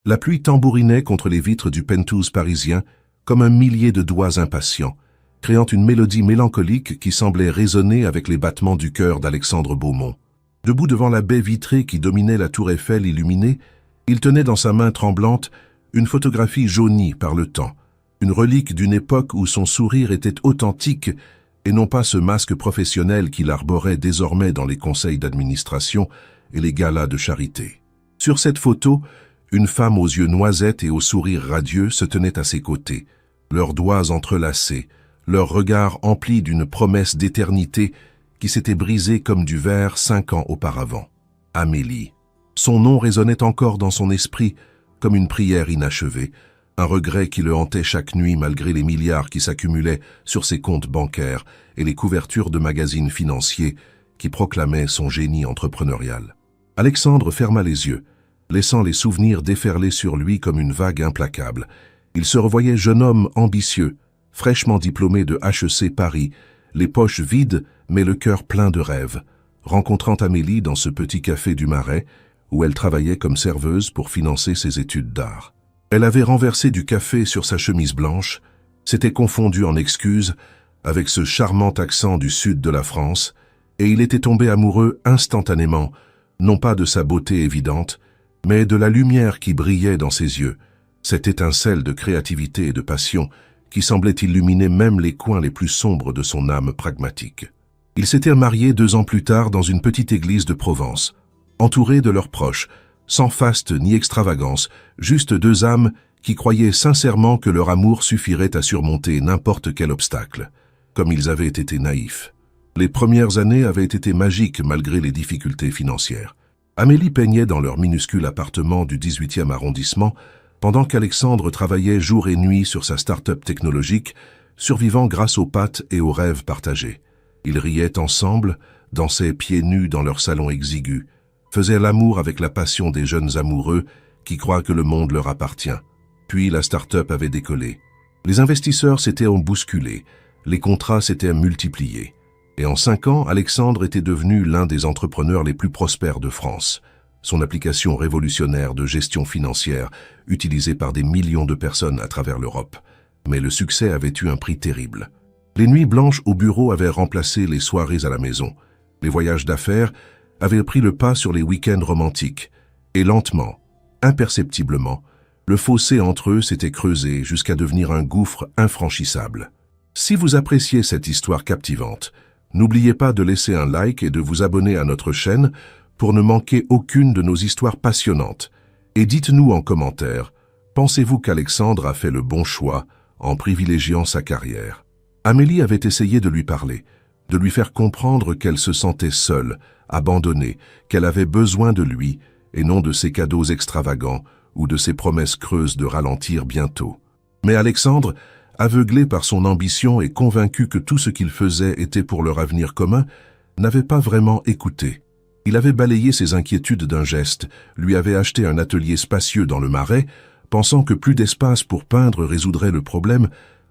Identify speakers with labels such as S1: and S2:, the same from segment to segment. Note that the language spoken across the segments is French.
S1: La pluie tambourinait contre les vitres du penthouse parisien comme un millier de doigts impatients, créant une mélodie mélancolique qui semblait résonner avec les battements du cœur d'Alexandre Beaumont. Debout devant la baie vitrée qui dominait la tour Eiffel illuminée, il tenait dans sa main tremblante une photographie jaunie par le temps, une relique d'une époque où son sourire était authentique et non pas ce masque professionnel qu'il arborait désormais dans les conseils d'administration et les galas de charité. Sur cette photo, une femme aux yeux noisettes et au sourire radieux se tenait à ses côtés, leurs doigts entrelacés, leur regard empli d'une promesse d'éternité qui s'était brisée comme du verre 5 ans auparavant. Amélie. Son nom résonnait encore dans son esprit comme une prière inachevée, un regret qui le hantait chaque nuit malgré les milliards qui s'accumulaient sur ses comptes bancaires et les couvertures de magazines financiers qui proclamaient son génie entrepreneurial. Alexandre ferma les yeux, laissant les souvenirs déferler sur lui comme une vague implacable. Il se revoyait jeune homme ambitieux, fraîchement diplômé de HEC Paris, les poches vides mais le cœur plein de rêves, rencontrant Amélie dans ce petit café du Marais où elle travaillait comme serveuse pour financer ses études d'art. Elle avait renversé du café sur sa chemise blanche, s'était confondue en excuses avec ce charmant accent du sud de la France, et il était tombé amoureux instantanément, non pas de sa beauté évidente, mais de la lumière qui brillait dans ses yeux, cette étincelle de créativité et de passion qui semblait illuminer même les coins les plus sombres de son âme pragmatique. Ils s'étaient mariés 2 ans plus tard dans une petite église de Provence, entourés de leurs proches, sans faste ni extravagance, juste 2 âmes qui croyaient sincèrement que leur amour suffirait à surmonter n'importe quel obstacle, comme ils avaient été naïfs. Les premières années avaient été magiques malgré les difficultés financières. Amélie peignait dans leur minuscule appartement du 18e arrondissement, pendant qu'Alexandre travaillait jour et nuit sur sa start-up technologique, survivant grâce aux pâtes et aux rêves partagés. Ils riaient ensemble, dansaient pieds nus dans leur salon exigu, faisaient l'amour avec la passion des jeunes amoureux qui croient que le monde leur appartient. Puis la start-up avait décollé. Les investisseurs s'étaient bousculés, les contrats s'étaient multipliés. Et en 5 ans, Alexandre était devenu l'un des entrepreneurs les plus prospères de France. Son application révolutionnaire de gestion financière, utilisée par des millions de personnes à travers l'Europe. Mais le succès avait eu un prix terrible. Les nuits blanches au bureau avaient remplacé les soirées à la maison. Les voyages d'affaires avaient pris le pas sur les week-ends romantiques. Et lentement, imperceptiblement, le fossé entre eux s'était creusé jusqu'à devenir un gouffre infranchissable. Si vous appréciez cette histoire captivante, n'oubliez pas de laisser un like et de vous abonner à notre chaîne pour ne manquer aucune de nos histoires passionnantes. Et dites-nous en commentaire, pensez-vous qu'Alexandre a fait le bon choix en privilégiant sa carrière? Amélie avait essayé de lui parler, de lui faire comprendre qu'elle se sentait seule, abandonnée, qu'elle avait besoin de lui et non de ses cadeaux extravagants ou de ses promesses creuses de ralentir bientôt. Mais Alexandre, aveuglé par son ambition et convaincu que tout ce qu'il faisait était pour leur avenir commun, n'avait pas vraiment écouté. Il avait balayé ses inquiétudes d'un geste, lui avait acheté un atelier spacieux dans le Marais, pensant que plus d'espace pour peindre résoudrait le problème,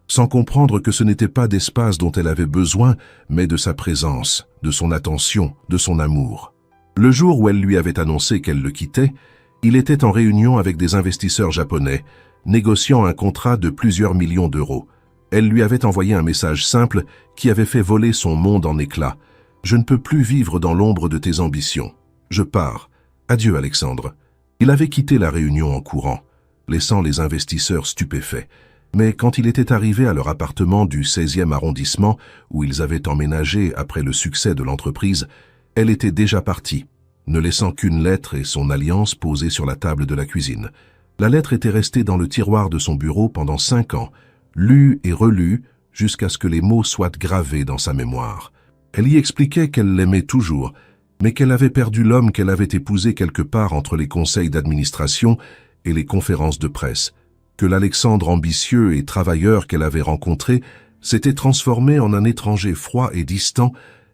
S1: sans comprendre que ce n'était pas d'espace dont elle avait besoin, mais de sa présence, de son attention, de son amour. Le jour où elle lui avait annoncé qu'elle le quittait, il était en réunion avec des investisseurs japonais, négociant un contrat de plusieurs millions d'euros. Elle lui avait envoyé un message simple qui avait fait voler son monde en éclats. « Je ne peux plus vivre dans l'ombre de tes ambitions. Je pars. Adieu, Alexandre. » Il avait quitté la réunion en courant, laissant les investisseurs stupéfaits. Mais quand il était arrivé à leur appartement du 16e arrondissement, où ils avaient emménagé après le succès de l'entreprise, elle était déjà partie, ne laissant qu'une lettre et son alliance posée sur la table de la cuisine. La lettre était restée dans le tiroir de son bureau pendant 5 ans, lue et relue jusqu'à ce que les mots soient gravés dans sa mémoire. Elle y expliquait qu'elle l'aimait toujours, mais qu'elle avait perdu l'homme qu'elle avait épousé quelque part entre les conseils d'administration et les conférences de presse, que l'Alexandre ambitieux et travailleur qu'elle avait rencontré s'était transformé en un étranger froid et distant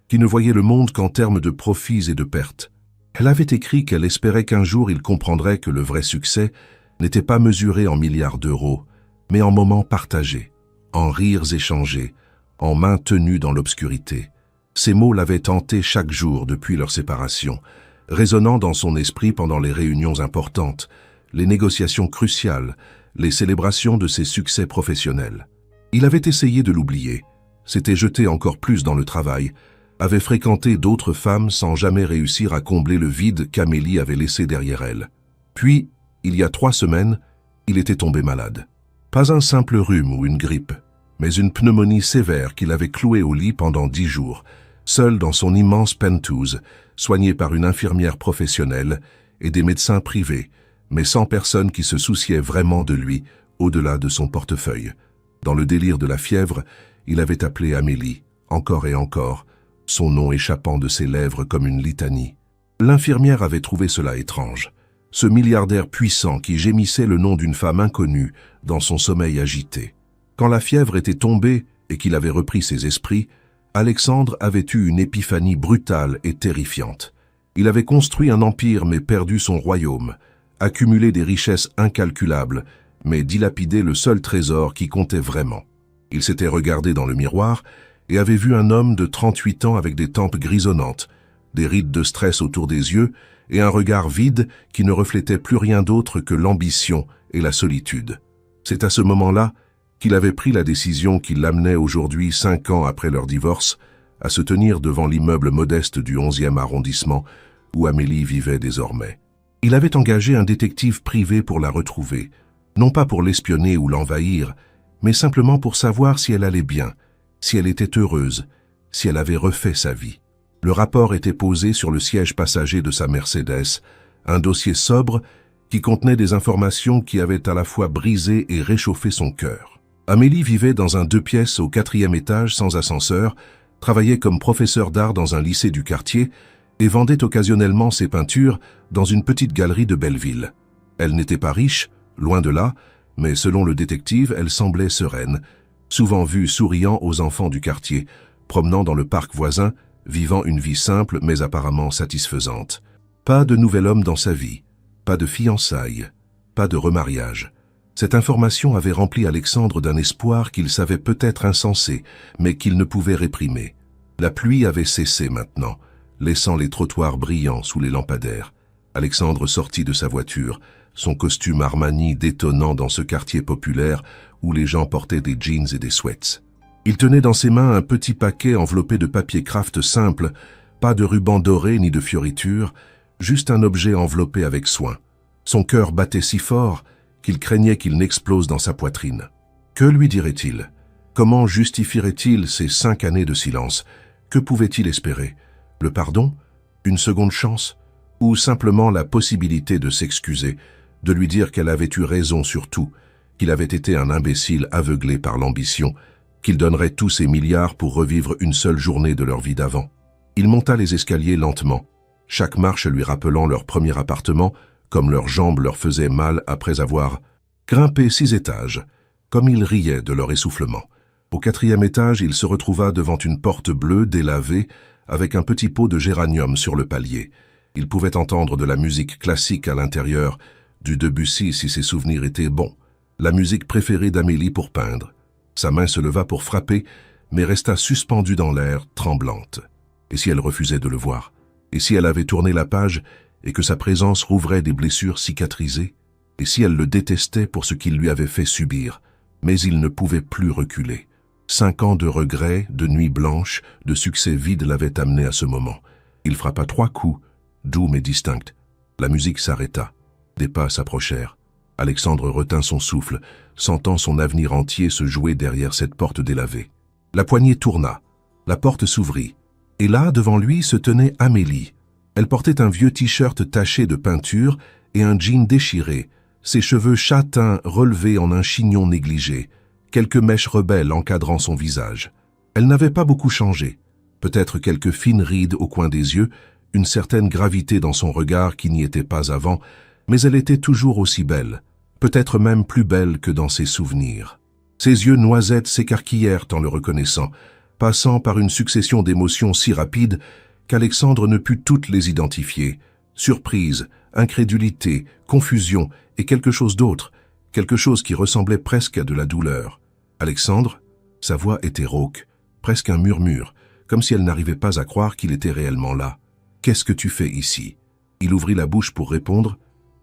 S1: qui ne voyait le monde qu'en termes de profits et de pertes. Elle avait écrit qu'elle espérait qu'un jour il comprendrait que le vrai succès n'était pas mesuré en milliards d'euros, mais en moments partagés, en rires échangés, en mains tenues dans l'obscurité. Ces mots l'avaient hanté chaque jour depuis leur séparation, résonnant dans son esprit pendant les réunions importantes, les négociations cruciales, les célébrations de ses succès professionnels. Il avait essayé de l'oublier, s'était jeté encore plus dans le travail, avait fréquenté d'autres femmes sans jamais réussir à combler le vide qu'Amélie avait laissé derrière elle. Puis, il y a 3 semaines, il était tombé malade. Pas un simple rhume ou une grippe, mais une pneumonie sévère qui l'avait cloué au lit pendant 10 jours, seul dans son immense penthouse, soigné par une infirmière professionnelle et des médecins privés, mais sans personne qui se souciait vraiment de lui, au-delà de son portefeuille. Dans le délire de la fièvre, il avait appelé Amélie, encore et encore, son nom échappant de ses lèvres comme une litanie. L'infirmière avait trouvé cela étrange, ce milliardaire puissant qui gémissait le nom d'une femme inconnue dans son sommeil agité. Quand la fièvre était tombée et qu'il avait repris ses esprits, Alexandre avait eu une épiphanie brutale et terrifiante. Il avait construit un empire mais perdu son royaume, accumulé des richesses incalculables, mais dilapidé le seul trésor qui comptait vraiment. Il s'était regardé dans le miroir et avait vu un homme de 38 ans avec des tempes grisonnantes, des rides de stress autour des yeux et un regard vide qui ne reflétait plus rien d'autre que l'ambition et la solitude. C'est à ce moment-là qu'il avait pris la décision qui l'amenait aujourd'hui, 5 ans après leur divorce, à se tenir devant l'immeuble modeste du 11e arrondissement où Amélie vivait désormais. Il avait engagé un détective privé pour la retrouver, non pas pour l'espionner ou l'envahir, mais simplement pour savoir si elle allait bien, si elle était heureuse, si elle avait refait sa vie. Le rapport était posé sur le siège passager de sa Mercedes, un dossier sobre qui contenait des informations qui avaient à la fois brisé et réchauffé son cœur. Amélie vivait dans un 2 pièces au 4e étage sans ascenseur, travaillait comme professeur d'art dans un lycée du quartier et vendait occasionnellement ses peintures dans une petite galerie de Belleville. Elle n'était pas riche, loin de là, mais selon le détective, elle semblait sereine, souvent vue souriant aux enfants du quartier, promenant dans le parc voisin, vivant une vie simple mais apparemment satisfaisante. Pas de nouvel homme dans sa vie, pas de fiançailles, pas de remariage. Cette information avait rempli Alexandre d'un espoir qu'il savait peut-être insensé, mais qu'il ne pouvait réprimer. La pluie avait cessé maintenant, laissant les trottoirs brillants sous les lampadaires. Alexandre sortit de sa voiture, son costume Armani détonnant dans ce quartier populaire où les gens portaient des jeans et des sweats. Il tenait dans ses mains un petit paquet enveloppé de papier craft simple, pas de ruban doré ni de fioritures, juste un objet enveloppé avec soin. Son cœur battait si fort qu'il craignait qu'il n'explose dans sa poitrine. Que lui dirait-il? Comment justifierait-il ces 5 années de silence? Que pouvait-il espérer? Le pardon? Une seconde chance? Ou simplement la possibilité de s'excuser, de lui dire qu'elle avait eu raison sur tout, qu'il avait été un imbécile aveuglé par l'ambition, qu'il donnerait tous ses milliards pour revivre une seule journée de leur vie d'avant. Il monta les escaliers lentement, chaque marche lui rappelant leur premier appartement, comme leurs jambes leur faisaient mal après avoir grimpé 6 étages, comme il riait de leur essoufflement. Au 4e étage, il se retrouva devant une porte bleue délavée, avec un petit pot de géranium sur le palier. Il pouvait entendre de la musique classique à l'intérieur, du Debussy si ses souvenirs étaient bons, la musique préférée d'Amélie pour peindre. Sa main se leva pour frapper, mais resta suspendue dans l'air, tremblante. Et si elle refusait de le voir? Et si elle avait tourné la page et que sa présence rouvrait des blessures cicatrisées? Et si elle le détestait pour ce qu'il lui avait fait subir? Mais il ne pouvait plus reculer. 5 ans de regrets, de nuits blanches, de succès vides l'avaient amené à ce moment. Il frappa 3 coups, doux mais distincts. La musique s'arrêta. Des pas s'approchèrent. Alexandre retint son souffle, sentant son avenir entier se jouer derrière cette porte délavée. La poignée tourna. La porte s'ouvrit. Et là, devant lui, se tenait Amélie. Elle portait un vieux t-shirt taché de peinture et un jean déchiré, ses cheveux châtains relevés en un chignon négligé, quelques mèches rebelles encadrant son visage. Elle n'avait pas beaucoup changé. Peut-être quelques fines rides au coin des yeux, une certaine gravité dans son regard qui n'y était pas avant, mais elle était toujours aussi belle, peut-être même plus belle que dans ses souvenirs. Ses yeux noisettes s'écarquillèrent en le reconnaissant, passant par une succession d'émotions si rapides qu'Alexandre ne put toutes les identifier. Surprise, incrédulité, confusion et quelque chose d'autre, quelque chose qui ressemblait presque à de la douleur. Alexandre, sa voix était rauque, presque un murmure, comme si elle n'arrivait pas à croire qu'il était réellement là. « Qu'est-ce que tu fais ici ?» Il ouvrit la bouche pour répondre,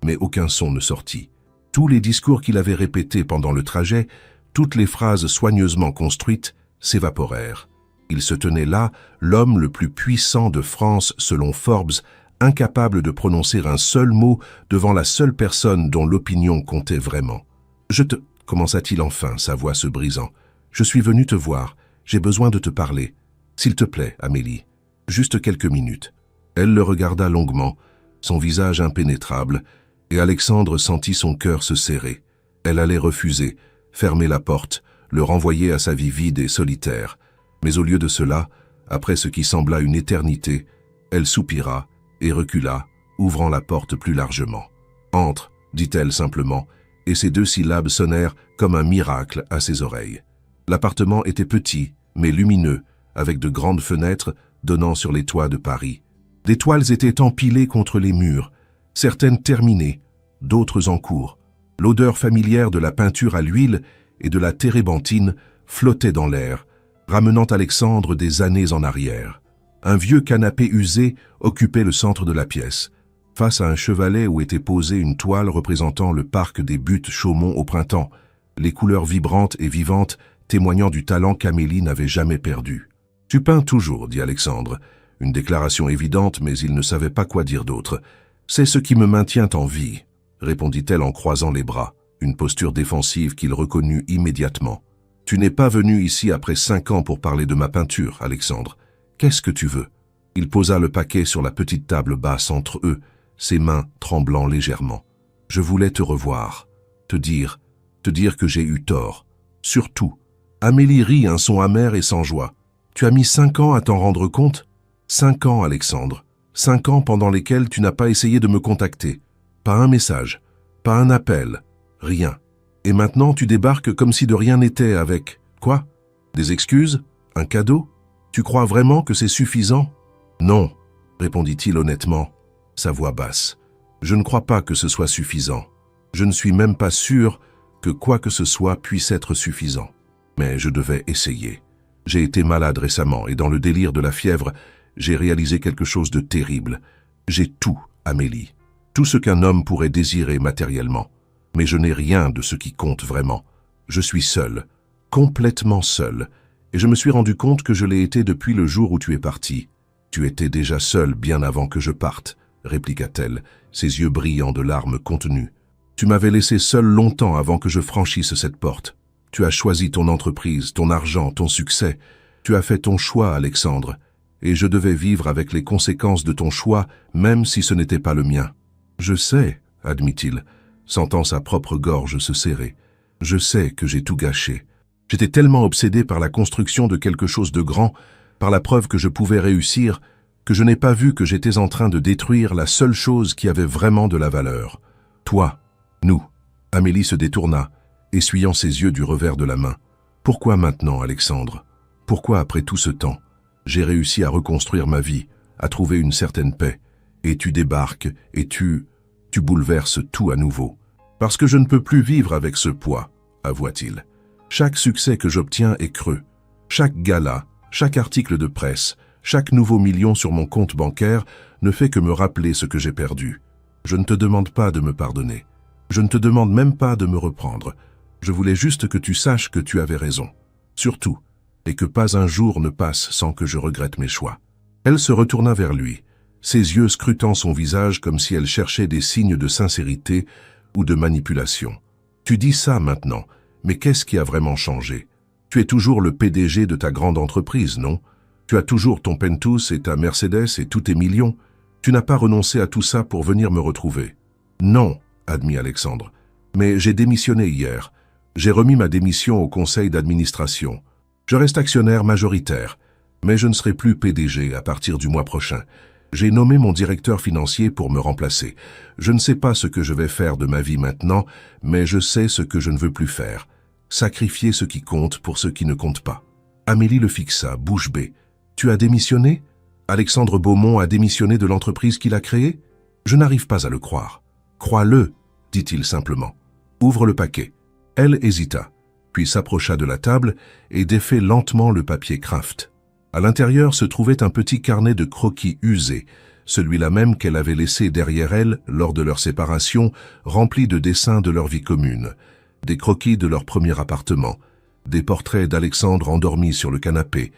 S1: mais aucun son ne sortit. Tous les discours qu'il avait répétés pendant le trajet, toutes les phrases soigneusement construites, s'évaporèrent. Il se tenait là, l'homme le plus puissant de France selon Forbes, incapable de prononcer un seul mot devant la seule personne dont l'opinion comptait vraiment. « Je te... » commença-t-il enfin, sa voix se brisant. « Je suis venu te voir. J'ai besoin de te parler. S'il te plaît, Amélie. Juste quelques minutes. » Elle le regarda longuement, son visage impénétrable, et Alexandre sentit son cœur se serrer. Elle allait refuser, fermer la porte, le renvoyer à sa vie vide et solitaire. Mais au lieu de cela, après ce qui sembla une éternité, elle soupira et recula, ouvrant la porte plus largement. « Entre » dit-elle simplement, et ces 2 syllabes sonnèrent comme un miracle à ses oreilles. L'appartement était petit, mais lumineux, avec de grandes fenêtres donnant sur les toits de Paris. Des toiles étaient empilées contre les murs, certaines terminées, d'autres en cours. L'odeur familière de la peinture à l'huile et de la térébenthine flottait dans l'air, ramenant Alexandre des années en arrière. Un vieux canapé usé occupait le centre de la pièce, face à un chevalet où était posée une toile représentant le parc des Buttes Chaumont au printemps, les couleurs vibrantes et vivantes témoignant du talent qu'Amélie n'avait jamais perdu. « Tu peins toujours, dit Alexandre. Une déclaration évidente, mais il ne savait pas quoi dire d'autre. « C'est ce qui me maintient en vie, répondit-elle en croisant les bras, une posture défensive qu'il reconnut immédiatement. « Tu n'es pas venu ici après 5 ans pour parler de ma peinture, Alexandre. Qu'est-ce que tu veux ?» Il posa le paquet sur la petite table basse entre eux, ses mains tremblant légèrement. « Je voulais te revoir, te dire que j'ai eu tort. Surtout. » Amélie rit un son amer et sans joie. « Tu as mis 5 ans à t'en rendre compte ? 5 ans, Alexandre. 5 ans pendant lesquels tu n'as pas essayé de me contacter. Pas un message, pas un appel, rien. Et maintenant tu débarques comme si de rien n'était avec... Quoi ? Des excuses ? Un cadeau ? Tu crois vraiment que c'est suffisant ? Non, répondit-il honnêtement, sa voix basse. Je ne crois pas que ce soit suffisant. Je ne suis même pas sûr que quoi que ce soit puisse être suffisant. Mais je devais essayer. J'ai été malade récemment et dans le délire de la fièvre, j'ai réalisé quelque chose de terrible. J'ai tout, Amélie. Tout ce qu'un homme pourrait désirer matériellement. Mais je n'ai rien de ce qui compte vraiment. Je suis seul, complètement seul, et je me suis rendu compte que je l'ai été depuis le jour où tu es parti. Tu étais déjà seul bien avant que je parte, répliqua-t-elle, ses yeux brillants de larmes contenues. Tu m'avais laissé seul longtemps avant que je franchisse cette porte. Tu as choisi ton entreprise, ton argent, ton succès. Tu as fait ton choix, Alexandre, et je devais vivre avec les conséquences de ton choix, même si ce n'était pas le mien. Je sais, admit-il, sentant sa propre gorge se serrer. Je sais que j'ai tout gâché. J'étais tellement obsédé par la construction de quelque chose de grand, par la preuve que je pouvais réussir, que je n'ai pas vu que j'étais en train de détruire la seule chose qui avait vraiment de la valeur. Toi, nous. Amélie se détourna, essuyant ses yeux du revers de la main. Pourquoi maintenant, Alexandre? Pourquoi après tout ce temps? J'ai réussi à reconstruire ma vie, à trouver une certaine paix, et tu débarques, et tu bouleverses tout à nouveau. Parce que je ne peux plus vivre avec ce poids, avoua-t-il. Chaque succès que j'obtiens est creux. Chaque gala, chaque article de presse, chaque nouveau million sur mon compte bancaire ne fait que me rappeler ce que j'ai perdu. Je ne te demande pas de me pardonner. Je ne te demande même pas de me reprendre. Je voulais juste que tu saches que tu avais raison. Surtout, et que pas un jour ne passe sans que je regrette mes choix. Elle se retourna vers lui, ses yeux scrutant son visage comme si elle cherchait des signes de sincérité ou de manipulation. Tu dis ça maintenant, mais qu'est-ce qui a vraiment changé? Tu es toujours le PDG de ta grande entreprise, non? Tu as toujours ton Pentus et ta Mercedes et tous tes millions. Tu n'as pas renoncé à tout ça pour venir me retrouver. Non, admit Alexandre, mais j'ai démissionné hier. J'ai remis ma démission au conseil d'administration. Je reste actionnaire majoritaire, mais je ne serai plus PDG à partir du mois prochain. J'ai nommé mon directeur financier pour me remplacer. Je ne sais pas ce que je vais faire de ma vie maintenant, mais je sais ce que je ne veux plus faire. Sacrifier ce qui compte pour ce qui ne compte pas. Amélie le fixa, bouche bée. Tu as démissionné? Alexandre Beaumont a démissionné de l'entreprise qu'il a créée? Je n'arrive pas à le croire. Crois-le, dit-il simplement. Ouvre le paquet. Elle hésita, puis s'approcha de la table et défait lentement le papier Kraft. À l'intérieur se trouvait un petit carnet de croquis usés, celui-là même qu'elle avait laissé derrière elle lors de leur séparation, rempli de dessins de leur vie commune, des croquis de leur premier appartement, des portraits d'Alexandre endormi sur le canapé,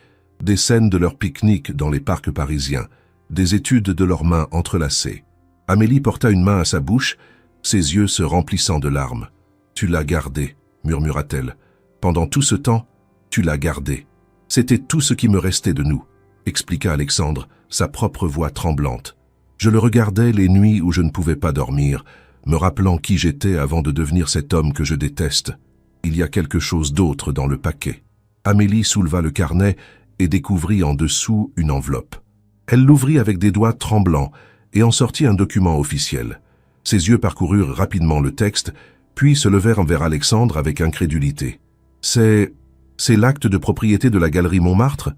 S1: des scènes de leur pique-nique dans les parcs parisiens, des études de leurs mains entrelacées. Amélie porta une main à sa bouche, ses yeux se remplissant de larmes. « Tu l'as gardé », murmura-t-elle. « Pendant tout ce temps, tu l'as gardé. C'était tout ce qui me restait de nous », expliqua Alexandre, sa propre voix tremblante. « Je le regardais les nuits où je ne pouvais pas dormir, me rappelant qui j'étais avant de devenir cet homme que je déteste. Il y a quelque chose d'autre dans le paquet. » Amélie souleva le carnet et découvrit en dessous une enveloppe. Elle l'ouvrit avec des doigts tremblants et en sortit un document officiel. Ses yeux parcoururent rapidement le texte, puis se levèrent vers Alexandre avec incrédulité. « C'est l'acte de propriété de la galerie Montmartre,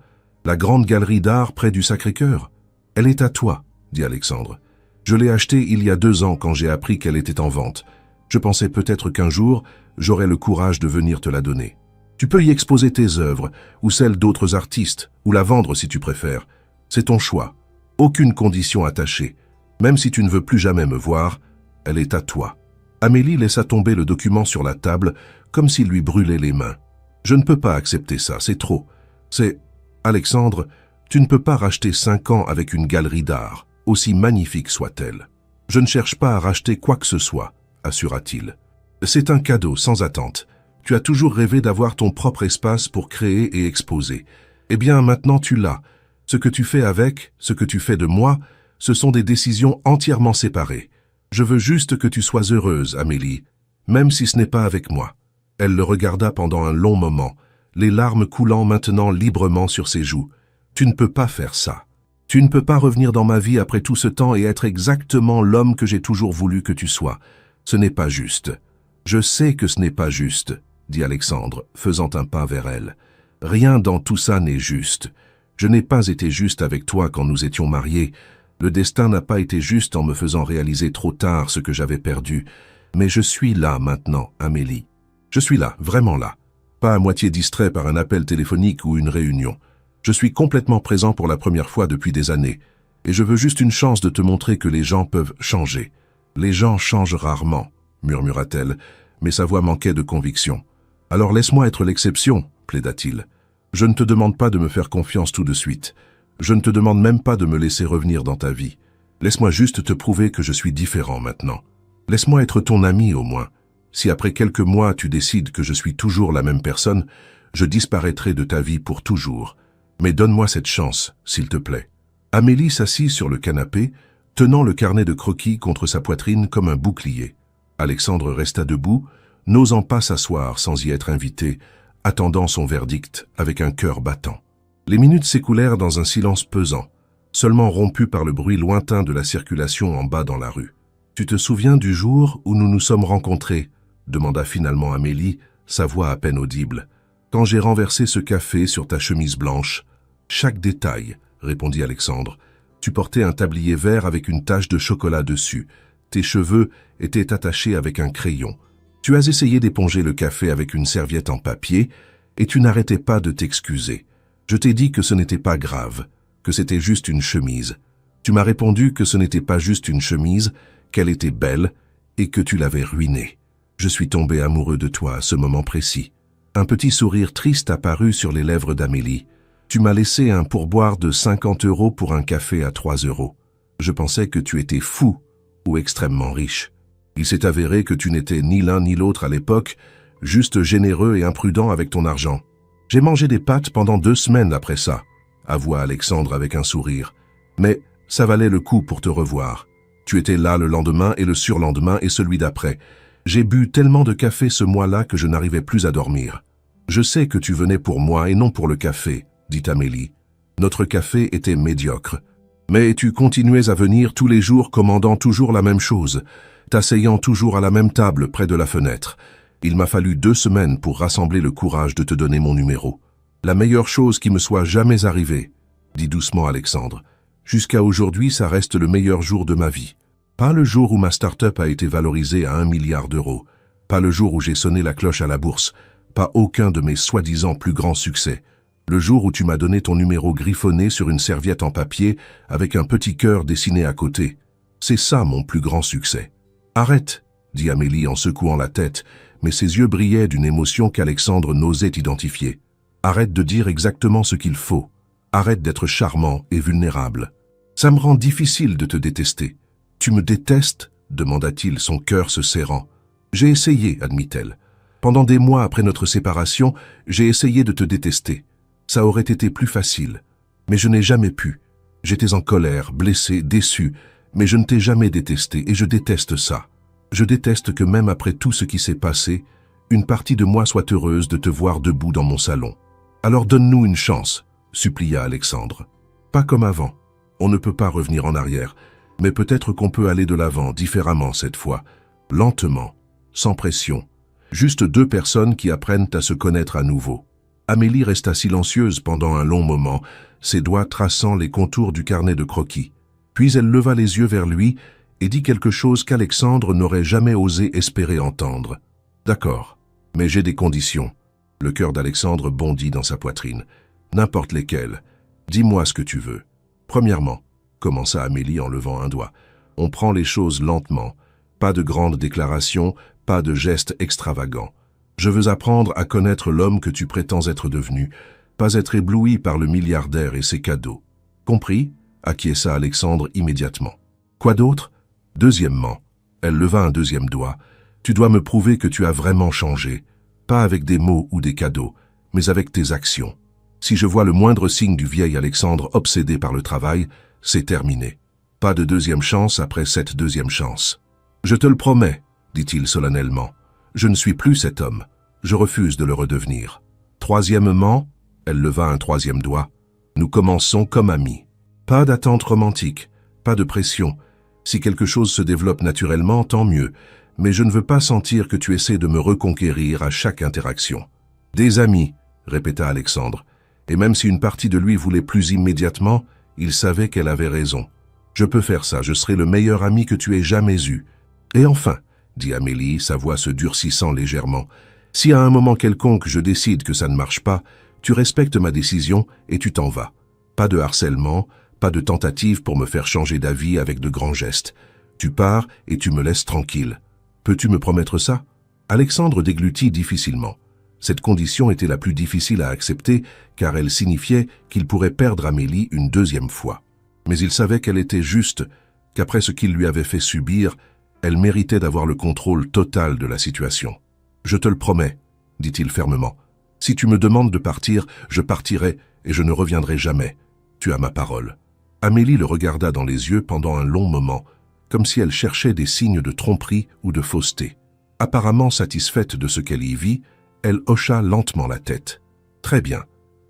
S1: la grande galerie d'art près du Sacré-Cœur. Elle est à toi, » dit Alexandre. « Je l'ai achetée il y a 2 ans quand j'ai appris qu'elle était en vente. Je pensais peut-être qu'un jour, j'aurais le courage de venir te la donner. Tu peux y exposer tes œuvres, ou celles d'autres artistes, ou la vendre si tu préfères. C'est ton choix. Aucune condition attachée. Même si tu ne veux plus jamais me voir, elle est à toi. » Amélie laissa tomber le document sur la table, comme s'il lui brûlait les mains. « Je ne peux pas accepter ça, c'est trop. C'est... Alexandre, tu ne peux pas racheter 5 ans avec une galerie d'art, aussi magnifique soit-elle. Je ne cherche pas à racheter quoi que ce soit, assura-t-il. C'est un cadeau sans attente. Tu as toujours rêvé d'avoir ton propre espace pour créer et exposer. Eh bien, maintenant tu l'as. Ce que tu fais avec, ce que tu fais de moi, ce sont des décisions entièrement séparées. Je veux juste que tu sois heureuse, Amélie, même si ce n'est pas avec moi. » Elle le regarda pendant un long moment, les larmes coulant maintenant librement sur ses joues. « Tu ne peux pas faire ça. Tu ne peux pas revenir dans ma vie après tout ce temps et être exactement l'homme que j'ai toujours voulu que tu sois. Ce n'est pas juste. »« Je sais que ce n'est pas juste, » dit Alexandre, faisant un pas vers elle. « Rien dans tout ça n'est juste. Je n'ai pas été juste avec toi quand nous étions mariés. Le destin n'a pas été juste en me faisant réaliser trop tard ce que j'avais perdu. Mais je suis là maintenant, Amélie. Je suis là, vraiment là. Pas à moitié distrait par un appel téléphonique ou une réunion. Je suis complètement présent pour la première fois depuis des années. Et je veux juste une chance de te montrer que les gens peuvent changer. Les gens changent rarement, murmura-t-elle, mais sa voix manquait de conviction. Alors laisse-moi être l'exception, plaida-t-il. Je ne te demande pas de me faire confiance tout de suite. Je ne te demande même pas de me laisser revenir dans ta vie. Laisse-moi juste te prouver que je suis différent maintenant. Laisse-moi être ton ami au moins. Si après quelques mois tu décides que je suis toujours la même personne, je disparaîtrai de ta vie pour toujours. Mais donne-moi cette chance, s'il te plaît. » Amélie s'assit sur le canapé, tenant le carnet de croquis contre sa poitrine comme un bouclier. Alexandre resta debout, n'osant pas s'asseoir sans y être invité, attendant son verdict avec un cœur battant. Les minutes s'écoulèrent dans un silence pesant, seulement rompu par le bruit lointain de la circulation en bas dans la rue. « Tu te souviens du jour où nous nous sommes rencontrés ?» demanda finalement Amélie, sa voix à peine audible. « Quand j'ai renversé ce café sur ta chemise blanche. »« Chaque détail, » répondit Alexandre. « Tu portais un tablier vert avec une tache de chocolat dessus. Tes cheveux étaient attachés avec un crayon. Tu as essayé d'éponger le café avec une serviette en papier et tu n'arrêtais pas de t'excuser. Je t'ai dit que ce n'était pas grave, que c'était juste une chemise. Tu m'as répondu que ce n'était pas juste une chemise, qu'elle était belle et que tu l'avais ruinée. Je suis tombé amoureux de toi à ce moment précis. » Un petit sourire triste apparut sur les lèvres d'Amélie. « Tu m'as laissé un pourboire de 50 € pour un café à 3 €. Je pensais que tu étais fou ou extrêmement riche. Il s'est avéré que tu n'étais ni l'un ni l'autre à l'époque, juste généreux et imprudent avec ton argent. J'ai mangé des pâtes pendant 2 semaines après ça, » avoua Alexandre avec un sourire. « Mais ça valait le coup pour te revoir. Tu étais là le lendemain et le surlendemain et celui d'après. J'ai bu tellement de café ce mois-là que je n'arrivais plus à dormir. Je sais que tu venais pour moi et non pour le café, » dit Amélie. « Notre café était médiocre. Mais tu continuais à venir tous les jours commandant toujours la même chose, t'asseyant toujours à la même table près de la fenêtre. Il m'a fallu 2 semaines pour rassembler le courage de te donner mon numéro. La meilleure chose qui me soit jamais arrivée, » dit doucement Alexandre. « Jusqu'à aujourd'hui, ça reste le meilleur jour de ma vie. Pas le jour où ma start-up a été valorisée à 1 milliard d'euros. Pas le jour où j'ai sonné la cloche à la bourse. Pas aucun de mes soi-disant plus grands succès. Le jour où tu m'as donné ton numéro griffonné sur une serviette en papier avec un petit cœur dessiné à côté. C'est ça mon plus grand succès. Arrête, dit Amélie en secouant la tête, mais ses yeux brillaient d'une émotion qu'Alexandre n'osait identifier. Arrête de dire exactement ce qu'il faut. Arrête d'être charmant et vulnérable. Ça me rend difficile de te détester. Tu me détestes? Demanda-t-il, son cœur se serrant. J'ai essayé, admit-elle. Pendant des mois après notre séparation, j'ai essayé de te détester. Ça aurait été plus facile. Mais je n'ai jamais pu. J'étais en colère, blessé, déçu, mais je ne t'ai jamais détesté et je déteste ça. Je déteste que même après tout ce qui s'est passé, une partie de moi soit heureuse de te voir debout dans mon salon. Alors donne-nous une chance, supplia Alexandre. Pas comme avant. On ne peut pas revenir en arrière, mais peut-être qu'on peut aller de l'avant différemment cette fois, lentement, sans pression. Juste deux personnes qui apprennent à se connaître à nouveau. Amélie resta silencieuse pendant un long moment, ses doigts traçant les contours du carnet de croquis. Puis elle leva les yeux vers lui et dit quelque chose qu'Alexandre n'aurait jamais osé espérer entendre. « D'accord, mais j'ai des conditions. » Le cœur d'Alexandre bondit dans sa poitrine. « N'importe lesquelles. Dis-moi ce que tu veux. » Premièrement, commença Amélie en levant un doigt, on prend les choses lentement. Pas de grandes déclarations, pas de gestes extravagants. Je veux apprendre à connaître l'homme que tu prétends être devenu, pas être ébloui par le milliardaire et ses cadeaux. Compris? Acquiesça Alexandre immédiatement. Quoi d'autre? Deuxièmement, elle leva un deuxième doigt. Tu dois me prouver que tu as vraiment changé, pas avec des mots ou des cadeaux, mais avec tes actions. Si je vois le moindre signe du vieil Alexandre obsédé par le travail, c'est terminé. Pas de deuxième chance après cette deuxième chance. Je te le promets, dit-il solennellement. Je ne suis plus cet homme. Je refuse de le redevenir. Troisièmement, elle leva un troisième doigt. Nous commençons comme amis. Pas d'attente romantique, pas de pression. Si quelque chose se développe naturellement, tant mieux. Mais je ne veux pas sentir que tu essaies de me reconquérir à chaque interaction. Des amis, répéta Alexandre. Et même si une partie de lui voulait plus immédiatement, il savait qu'elle avait raison. Je peux faire ça, je serai le meilleur ami que tu aies jamais eu. Et enfin, dit Amélie, sa voix se durcissant légèrement, si à un moment quelconque je décide que ça ne marche pas, tu respectes ma décision et tu t'en vas. Pas de harcèlement, pas de tentative pour me faire changer d'avis avec de grands gestes. Tu pars et tu me laisses tranquille. Peux-tu me promettre ça? Alexandre déglutit difficilement. Cette condition était la plus difficile à accepter car elle signifiait qu'il pourrait perdre Amélie une deuxième fois. Mais il savait qu'elle était juste, qu'après ce qu'il lui avait fait subir, elle méritait d'avoir le contrôle total de la situation. « Je te le promets, dit-il fermement. Si tu me demandes de partir, je partirai et je ne reviendrai jamais. Tu as ma parole. » Amélie le regarda dans les yeux pendant un long moment, comme si elle cherchait des signes de tromperie ou de fausseté. Apparemment satisfaite de ce qu'elle y vit, elle hocha lentement la tête. « Très bien,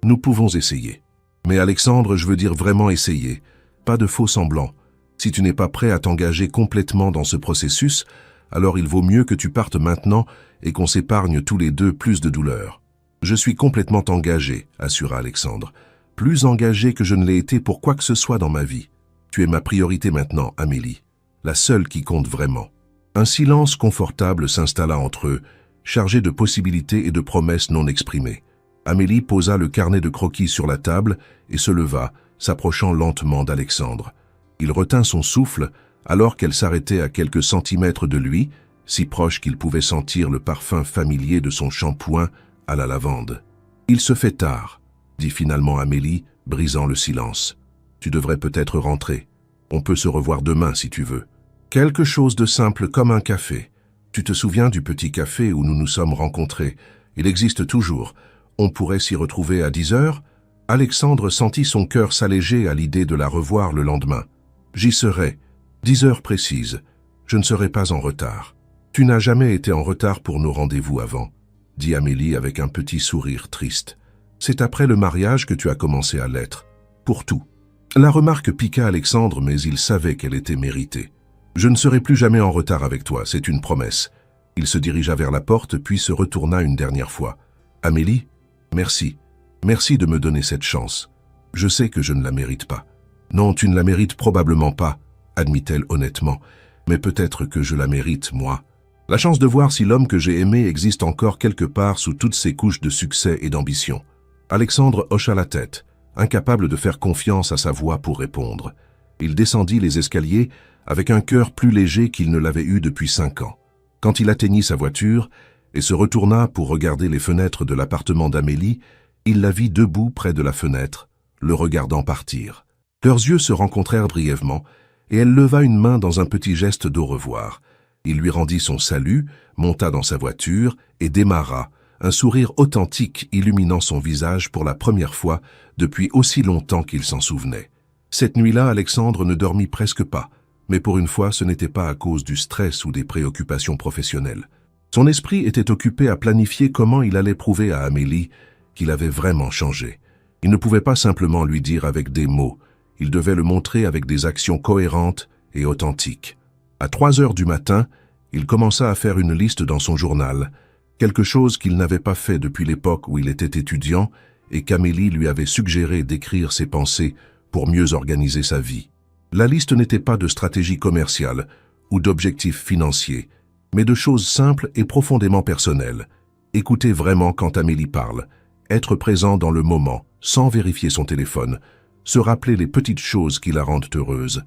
S1: nous pouvons essayer. Mais Alexandre, je veux dire vraiment essayer. Pas de faux semblants. Si tu n'es pas prêt à t'engager complètement dans ce processus, alors il vaut mieux que tu partes maintenant et qu'on s'épargne tous les deux plus de douleur. »« Je suis complètement engagé, » assura Alexandre. « Plus engagé que je ne l'ai été pour quoi que ce soit dans ma vie. Tu es ma priorité maintenant, Amélie. La seule qui compte vraiment. » Un silence confortable s'installa entre eux, chargé de possibilités et de promesses non exprimées. Amélie posa le carnet de croquis sur la table et se leva, s'approchant lentement d'Alexandre. Il retint son souffle alors qu'elle s'arrêtait à quelques centimètres de lui, si proche qu'il pouvait sentir le parfum familier de son shampoing à la lavande. « Il se fait tard, » dit finalement Amélie, brisant le silence. « Tu devrais peut-être rentrer. On peut se revoir demain si tu veux. » Quelque chose de simple comme un café. Tu te souviens du petit café où nous nous sommes rencontrés? Il existe toujours. On pourrait s'y retrouver à 10 heures? Alexandre sentit son cœur s'alléger à l'idée de la revoir le lendemain. J'y serai. 10 heures précises. Je ne serai pas en retard. Tu n'as jamais été en retard pour nos rendez-vous avant, dit Amélie avec un petit sourire triste. C'est après le mariage que tu as commencé à l'être. Pour tout. La remarque piqua Alexandre, mais il savait qu'elle était méritée. Je ne serai plus jamais en retard avec toi, c'est une promesse. Il se dirigea vers la porte, puis se retourna une dernière fois. Amélie, merci. Merci de me donner cette chance. Je sais que je ne la mérite pas. Non, tu ne la mérites probablement pas, admit-elle honnêtement, mais peut-être que je la mérite, moi. La chance de voir si l'homme que j'ai aimé existe encore quelque part sous toutes ces couches de succès et d'ambition. Alexandre hocha la tête, incapable de faire confiance à sa voix pour répondre. Il descendit les escaliers avec un cœur plus léger qu'il ne l'avait eu depuis 5 ans. Quand il atteignit sa voiture et se retourna pour regarder les fenêtres de l'appartement d'Amélie, il la vit debout près de la fenêtre, le regardant partir. Leurs yeux se rencontrèrent brièvement, et elle leva une main dans un petit geste d'au revoir. Il lui rendit son salut, monta dans sa voiture et démarra, un sourire authentique illuminant son visage pour la première fois depuis aussi longtemps qu'il s'en souvenait. Cette nuit-là, Alexandre ne dormit presque pas, mais pour une fois, ce n'était pas à cause du stress ou des préoccupations professionnelles. Son esprit était occupé à planifier comment il allait prouver à Amélie qu'il avait vraiment changé. Il ne pouvait pas simplement lui dire avec des mots, il devait le montrer avec des actions cohérentes et authentiques. À 3 heures du matin, il commença à faire une liste dans son journal, quelque chose qu'il n'avait pas fait depuis l'époque où il était étudiant et qu'Amélie lui avait suggéré d'écrire ses pensées pour mieux organiser sa vie. La liste n'était pas de stratégie commerciale ou d'objectifs financiers, mais de choses simples et profondément personnelles. Écouter vraiment quand Amélie parle, être présent dans le moment, sans vérifier son téléphone, se rappeler les petites choses qui la rendent heureuse,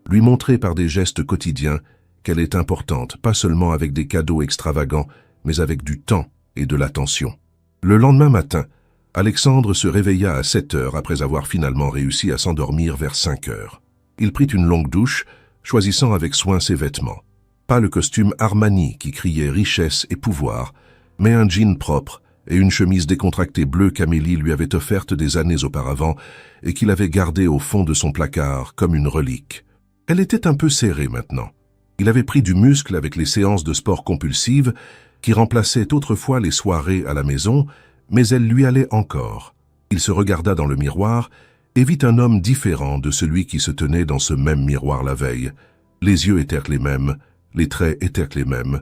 S1: lui montrer par des gestes quotidiens qu'elle est importante, pas seulement avec des cadeaux extravagants, mais avec du temps et de l'attention. Le lendemain matin, Alexandre se réveilla à 7 heures après avoir finalement réussi à s'endormir vers 5 heures. Il prit une longue douche, choisissant avec soin ses vêtements. Pas le costume Armani qui criait richesse et pouvoir, mais un jean propre et une chemise décontractée bleue qu'Amélie lui avait offerte des années auparavant et qu'il avait gardée au fond de son placard comme une relique. Elle était un peu serrée maintenant. Il avait pris du muscle avec les séances de sport compulsives qui remplaçaient autrefois les soirées à la maison, mais elle lui allait encore. Il se regarda dans le miroir et vit un homme différent de celui qui se tenait dans ce même miroir la veille. Les yeux étaient les mêmes, les traits étaient les mêmes,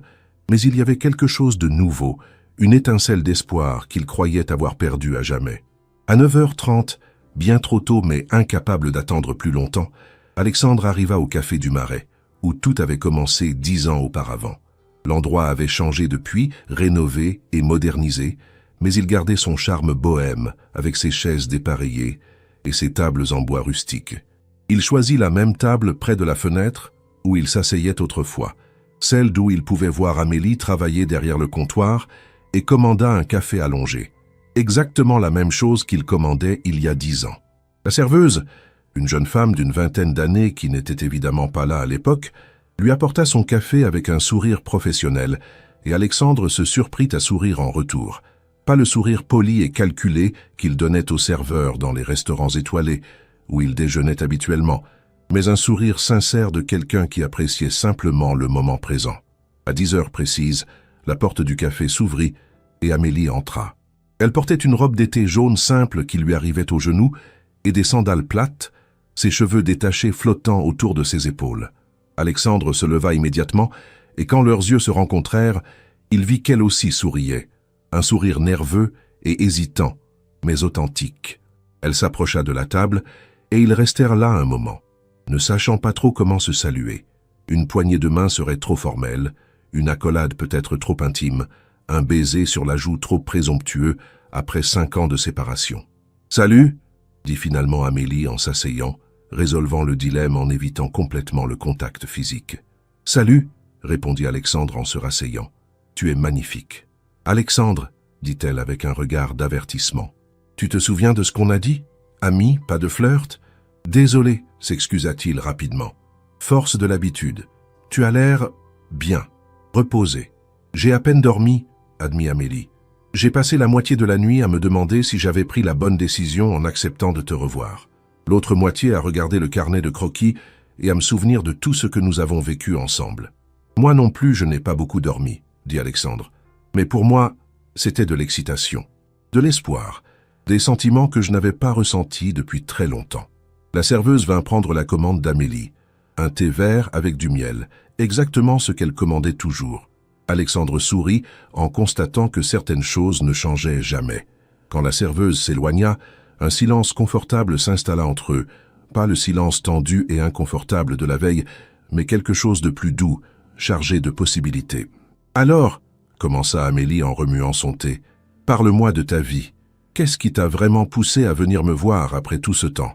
S1: mais il y avait quelque chose de nouveau, une étincelle d'espoir qu'il croyait avoir perdue à jamais. À 9h30, bien trop tôt mais incapable d'attendre plus longtemps, Alexandre arriva au Café du Marais, où tout avait commencé 10 ans auparavant. L'endroit avait changé depuis, rénové et modernisé, mais il gardait son charme bohème avec ses chaises dépareillées et ses tables en bois rustique. Il choisit la même table près de la fenêtre où il s'asseyait autrefois, celle d'où il pouvait voir Amélie travailler derrière le comptoir et commanda un café allongé. Exactement la même chose qu'il commandait il y a 10 ans. La serveuse, une jeune femme d'une vingtaine d'années qui n'était évidemment pas là à l'époque, lui apporta son café avec un sourire professionnel et Alexandre se surprit à sourire en retour. Pas le sourire poli et calculé qu'il donnait aux serveurs dans les restaurants étoilés où il déjeunait habituellement, mais un sourire sincère de quelqu'un qui appréciait simplement le moment présent. À 10 heures précises, la porte du café s'ouvrit et Amélie entra. Elle portait une robe d'été jaune simple qui lui arrivait aux genoux et des sandales plates, ses cheveux détachés flottant autour de ses épaules. Alexandre se leva immédiatement et quand leurs yeux se rencontrèrent, il vit qu'elle aussi souriait, un sourire nerveux et hésitant, mais authentique. Elle s'approcha de la table et ils restèrent là un moment, ne sachant pas trop comment se saluer. Une poignée de main serait trop formelle, une accolade peut-être trop intime, un baiser sur la joue trop présomptueux après 5 ans de séparation. « Salut !» dit finalement Amélie en s'asseyant, résolvant le dilemme en évitant complètement le contact physique. « Salut !» répondit Alexandre en se rasseyant. « Tu es magnifique. »« Alexandre !» dit-elle avec un regard d'avertissement. « Tu te souviens de ce qu'on a dit? Ami, pas de flirt ?»« Désolé, s'excusa-t-il rapidement. Force de l'habitude. Tu as l'air bien, reposé. J'ai à peine dormi, admit Amélie. J'ai passé la moitié de la nuit à me demander si j'avais pris la bonne décision en acceptant de te revoir. L'autre moitié à regarder le carnet de croquis et à me souvenir de tout ce que nous avons vécu ensemble. Moi non plus, je n'ai pas beaucoup dormi, dit Alexandre. Mais pour moi, c'était de l'excitation, de l'espoir, des sentiments que je n'avais pas ressentis depuis très longtemps. La serveuse vint prendre la commande d'Amélie. Un thé vert avec du miel, exactement ce qu'elle commandait toujours. Alexandre sourit en constatant que certaines choses ne changeaient jamais. Quand la serveuse s'éloigna, un silence confortable s'installa entre eux. Pas le silence tendu et inconfortable de la veille, mais quelque chose de plus doux, chargé de possibilités. « Alors, commença Amélie en remuant son thé, parle-moi de ta vie. qu'est-ce qui t'a vraiment poussé à venir me voir après tout ce temps?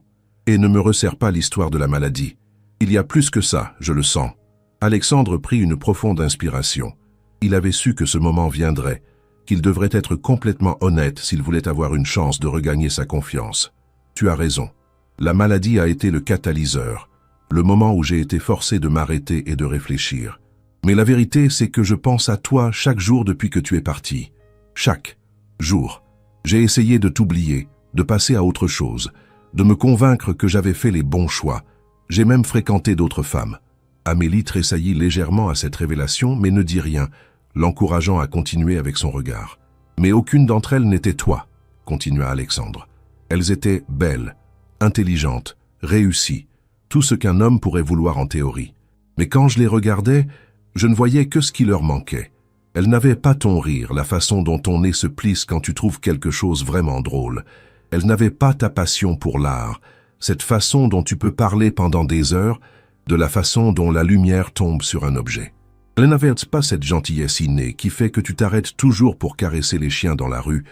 S1: Et ne me resserre pas l'histoire de la maladie. Il y a plus que ça, je le sens. Alexandre prit une profonde inspiration. Il avait su que ce moment viendrait, qu'il devrait être complètement honnête s'il voulait avoir une chance de regagner sa confiance. Tu as raison. La maladie a été le catalyseur, le moment où j'ai été forcé de m'arrêter et de réfléchir. Mais la vérité, c'est que je pense à toi chaque jour depuis que tu es parti. Chaque jour. J'ai essayé de t'oublier, de passer à autre chose, de me convaincre que j'avais fait les bons choix. J'ai même fréquenté d'autres femmes. Amélie tressaillit légèrement à cette révélation, mais ne dit rien, l'encourageant à continuer avec son regard. Mais aucune d'entre elles n'était toi, continua Alexandre. Elles étaient belles, intelligentes, réussies, tout ce qu'un homme pourrait vouloir en théorie. Mais quand je les regardais, je ne voyais que ce qui leur manquait. Elles n'avaient pas ton rire, la façon dont ton nez se plisse quand tu trouves quelque chose vraiment drôle. Elles n'avaient pas ta passion pour l'art, cette façon dont tu peux parler pendant des heures, de la façon dont la lumière tombe sur un objet. Elles n'avaient pas cette gentillesse innée qui fait que tu t'arrêtes toujours pour caresser les chiens dans la rue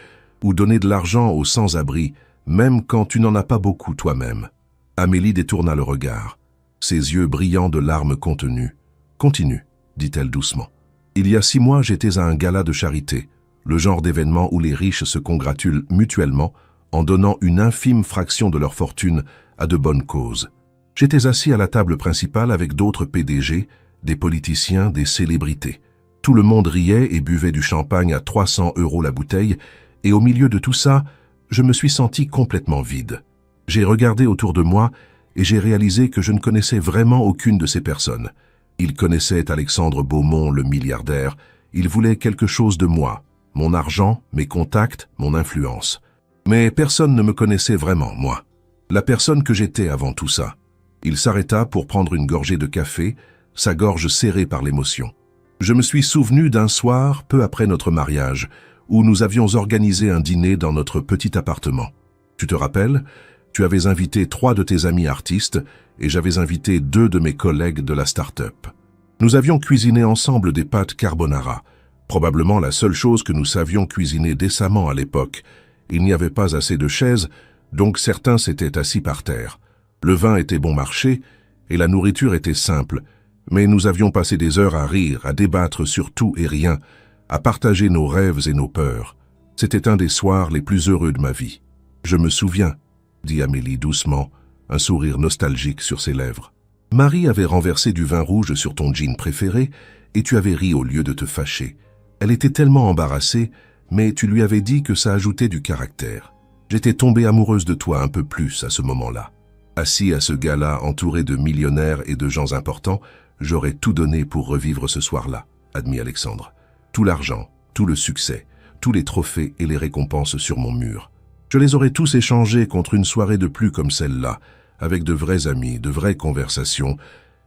S1: ou donner de l'argent aux sans-abri, même quand tu n'en as pas beaucoup toi-même. Amélie détourna le regard, ses yeux brillants de larmes contenues. « Continue, dit-elle doucement. Il y a 6 mois, j'étais à un gala de charité, le genre d'événement où les riches se congratulent mutuellement en donnant une infime fraction de leur fortune à de bonnes causes. J'étais assis à la table principale avec d'autres PDG, des politiciens, des célébrités. Tout le monde riait et buvait du champagne à 300 € la bouteille, et au milieu de tout ça, je me suis senti complètement vide. J'ai regardé autour de moi et j'ai réalisé que je ne connaissais vraiment aucune de ces personnes. Ils connaissaient Alexandre Beaumont, le milliardaire. Ils voulaient quelque chose de moi, mon argent, mes contacts, mon influence. Mais personne ne me connaissait vraiment, moi. La personne que j'étais avant tout ça. Il s'arrêta pour prendre une gorgée de café, sa gorge serrée par l'émotion. Je me suis souvenu d'un soir, peu après notre mariage, où nous avions organisé un dîner dans notre petit appartement. Tu te rappelles? Tu avais invité 3 de tes amis artistes et j'avais invité 2 de mes collègues de la start-up. Nous avions cuisiné ensemble des pâtes carbonara, probablement la seule chose que nous savions cuisiner décemment à l'époque. Il n'y avait pas assez de chaises, donc certains s'étaient assis par terre. Le vin était bon marché et la nourriture était simple, mais nous avions passé des heures à rire, à débattre sur tout et rien, à partager nos rêves et nos peurs. C'était un des soirs les plus heureux de ma vie. Je me souviens, dit Amélie doucement, un sourire nostalgique sur ses lèvres. Marie avait renversé du vin rouge sur ton jean préféré et tu avais ri au lieu de te fâcher. Elle était tellement embarrassée, mais tu lui avais dit que ça ajoutait du caractère. J'étais tombée amoureuse de toi un peu plus à ce moment-là. Assis à ce gala entouré de millionnaires et de gens importants, j'aurais tout donné pour revivre ce soir-là, admit Alexandre. Tout l'argent, tout le succès, tous les trophées et les récompenses sur mon mur. Je les aurais tous échangés contre une soirée de plus comme celle-là, avec de vrais amis, de vraies conversations,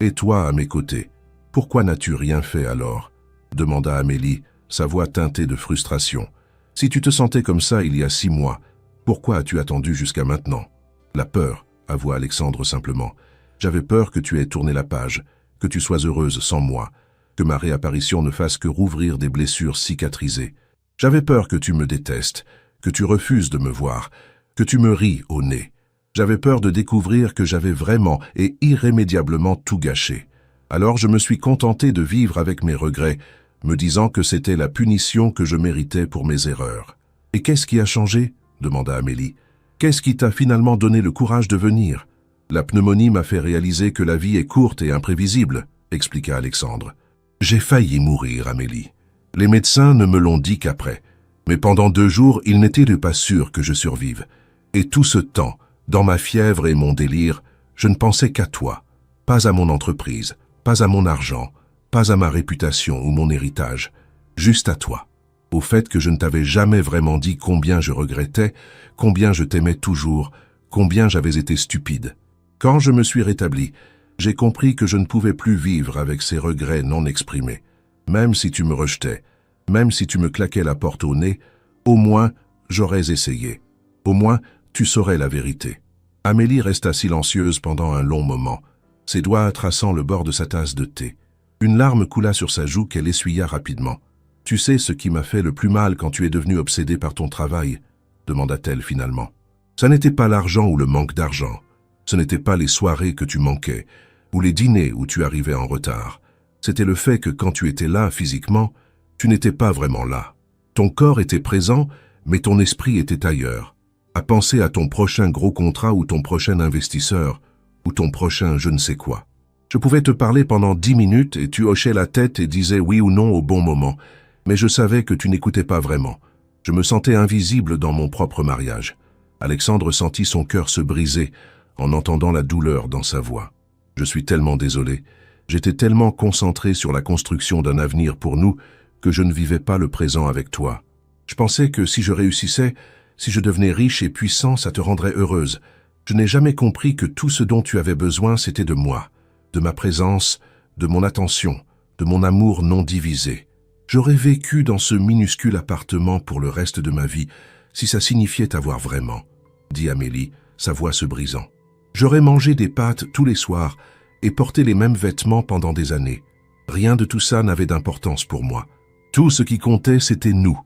S1: et toi à mes côtés. Pourquoi n'as-tu rien fait alors? Demanda Amélie, sa voix teintée de frustration. Si tu te sentais comme ça il y a 6 mois, pourquoi as-tu attendu jusqu'à maintenant? La peur, avoua Alexandre simplement. J'avais peur que tu aies tourné la page, que tu sois heureuse sans moi, que ma réapparition ne fasse que rouvrir des blessures cicatrisées. J'avais peur que tu me détestes, que tu refuses de me voir, que tu me ris au nez. J'avais peur de découvrir que j'avais vraiment et irrémédiablement tout gâché. Alors je me suis contenté de vivre avec mes regrets, me disant que c'était la punition que je méritais pour mes erreurs. « Et qu'est-ce qui a changé ?» demanda Amélie. « Qu'est-ce qui t'a finalement donné le courage de venir ? La pneumonie m'a fait réaliser que la vie est courte et imprévisible, » expliqua Alexandre. « J'ai failli mourir, Amélie. Les médecins ne me l'ont dit qu'après. Mais pendant 2 jours, ils n'étaient pas sûrs que je survive. Et tout ce temps, dans ma fièvre et mon délire, je ne pensais qu'à toi. Pas à mon entreprise, pas à mon argent, pas à ma réputation ou mon héritage. Juste à toi. Au fait que je ne t'avais jamais vraiment dit combien je regrettais, combien je t'aimais toujours, combien j'avais été stupide. Quand je me suis rétabli, j'ai compris que je ne pouvais plus vivre avec ces regrets non exprimés. Même si tu me rejetais, même si tu me claquais la porte au nez, au moins j'aurais essayé. Au moins tu saurais la vérité. » Amélie resta silencieuse pendant un long moment, ses doigts traçant le bord de sa tasse de thé. Une larme coula sur sa joue qu'elle essuya rapidement. « Tu sais ce qui m'a fait le plus mal quand tu es devenu obsédé par ton travail ?» demanda-t-elle finalement. Ça n'était pas l'argent ou le manque d'argent. Ce n'était pas les soirées que tu manquais, ou les dîners où tu arrivais en retard. C'était le fait que quand tu étais là physiquement, tu n'étais pas vraiment là. Ton corps était présent, mais ton esprit était ailleurs, à penser à ton prochain gros contrat ou ton prochain investisseur, ou ton prochain je ne sais quoi. Je pouvais te parler pendant 10 minutes et tu hochais la tête et disais oui ou non au bon moment, mais je savais que tu n'écoutais pas vraiment. Je me sentais invisible dans mon propre mariage. Alexandre sentit son cœur se briser en entendant la douleur dans sa voix. Je suis tellement désolé. J'étais tellement concentré sur la construction d'un avenir pour nous que je ne vivais pas le présent avec toi. Je pensais que si je réussissais, si je devenais riche et puissant, ça te rendrait heureuse. Je n'ai jamais compris que tout ce dont tu avais besoin, c'était de moi, de ma présence, de mon attention, de mon amour non divisé. J'aurais vécu dans ce minuscule appartement pour le reste de ma vie, si ça signifiait t'avoir vraiment, dit Amélie, sa voix se brisant. J'aurais mangé des pâtes tous les soirs et porté les mêmes vêtements pendant des années. Rien de tout ça n'avait d'importance pour moi. Tout ce qui comptait, c'était nous.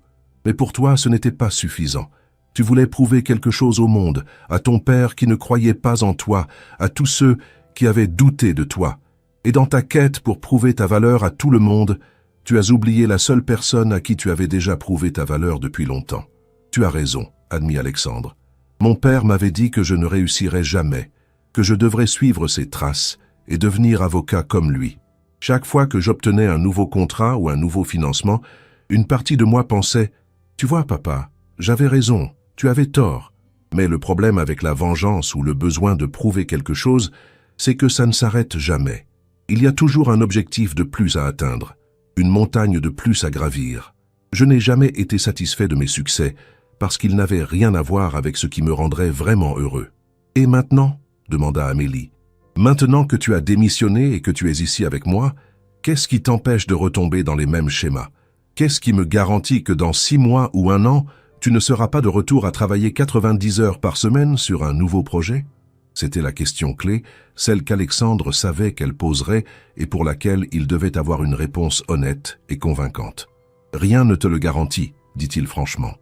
S1: Mais pour toi, ce n'était pas suffisant. Tu voulais prouver quelque chose au monde, à ton père qui ne croyait pas en toi, à tous ceux qui avaient douté de toi. Et dans ta quête pour prouver ta valeur à tout le monde, tu as oublié la seule personne à qui tu avais déjà prouvé ta valeur depuis longtemps. Tu as raison, admit Alexandre. Mon père m'avait dit que je ne réussirais jamais, que je devrais suivre ses traces et devenir avocat comme lui. Chaque fois que j'obtenais un nouveau contrat ou un nouveau financement, une partie de moi pensait « Tu vois, papa, j'avais raison, tu avais tort. » Mais le problème avec la vengeance ou le besoin de prouver quelque chose, c'est que ça ne s'arrête jamais. Il y a toujours un objectif de plus à atteindre, une montagne de plus à gravir. Je n'ai jamais été satisfait de mes succès parce qu'ils n'avaient rien à voir avec ce qui me rendrait vraiment heureux. « Et maintenant ?» demanda Amélie. « Maintenant que tu as démissionné et que tu es ici avec moi, qu'est-ce qui t'empêche de retomber dans les mêmes schémas? Qu'est-ce qui me garantit que dans 6 mois ou 1 an, tu ne seras pas de retour à travailler 90 heures par semaine sur un nouveau projet ?» C'était la question clé, celle qu'Alexandre savait qu'elle poserait et pour laquelle il devait avoir une réponse honnête et convaincante. « Rien ne te le garantit, dit-il franchement.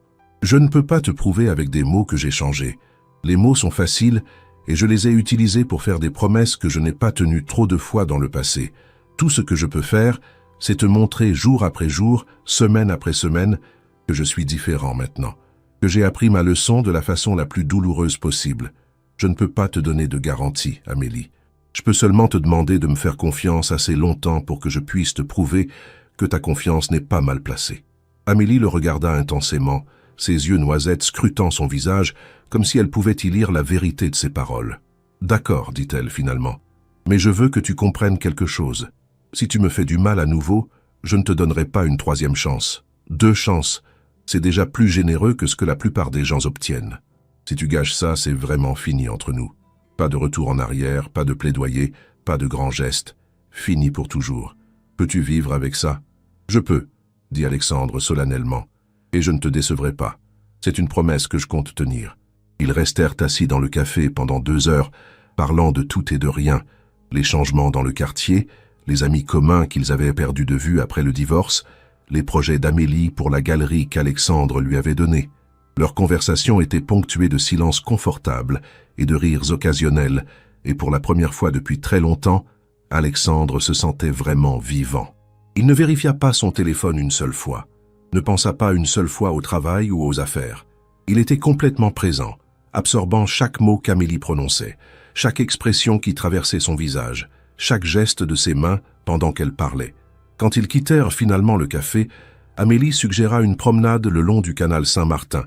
S1: Je ne peux pas te prouver avec des mots que j'ai changés. Les mots sont faciles et je les ai utilisés pour faire des promesses que je n'ai pas tenues trop de fois dans le passé. Tout ce que je peux faire, c'est te montrer jour après jour, semaine après semaine, que je suis différent maintenant, que j'ai appris ma leçon de la façon la plus douloureuse possible. Je ne peux pas te donner de garantie, Amélie. Je peux seulement te demander de me faire confiance assez longtemps pour que je puisse te prouver que ta confiance n'est pas mal placée. » Amélie le regarda intensément, ses yeux noisettes scrutant son visage, comme si elle pouvait y lire la vérité de ses paroles. « D'accord, dit-elle finalement, mais je veux que tu comprennes quelque chose. Si tu me fais du mal à nouveau, je ne te donnerai pas une 3e chance. 2 chances, c'est déjà plus généreux que ce que la plupart des gens obtiennent. Si tu gâches ça, c'est vraiment fini entre nous. Pas de retour en arrière, pas de plaidoyer, pas de grands gestes. Fini pour toujours. Peux-tu vivre avec ça? »« Je peux, » dit Alexandre solennellement, « et je ne te décevrai pas. C'est une promesse que je compte tenir. » Ils restèrent assis dans le café pendant 2 heures, parlant de tout et de rien, les changements dans le quartier, les amis communs qu'ils avaient perdus de vue après le divorce, les projets d'Amélie pour la galerie qu'Alexandre lui avait donnée. Leur conversation était ponctuée de silences confortables et de rires occasionnels, et pour la première fois depuis très longtemps, Alexandre se sentait vraiment vivant. Il ne vérifia pas son téléphone une seule fois, ne pensa pas une seule fois au travail ou aux affaires. Il était complètement présent, absorbant chaque mot qu'Amélie prononçait, chaque expression qui traversait son visage, chaque geste de ses mains pendant qu'elle parlait. Quand ils quittèrent finalement le café, Amélie suggéra une promenade le long du canal Saint-Martin,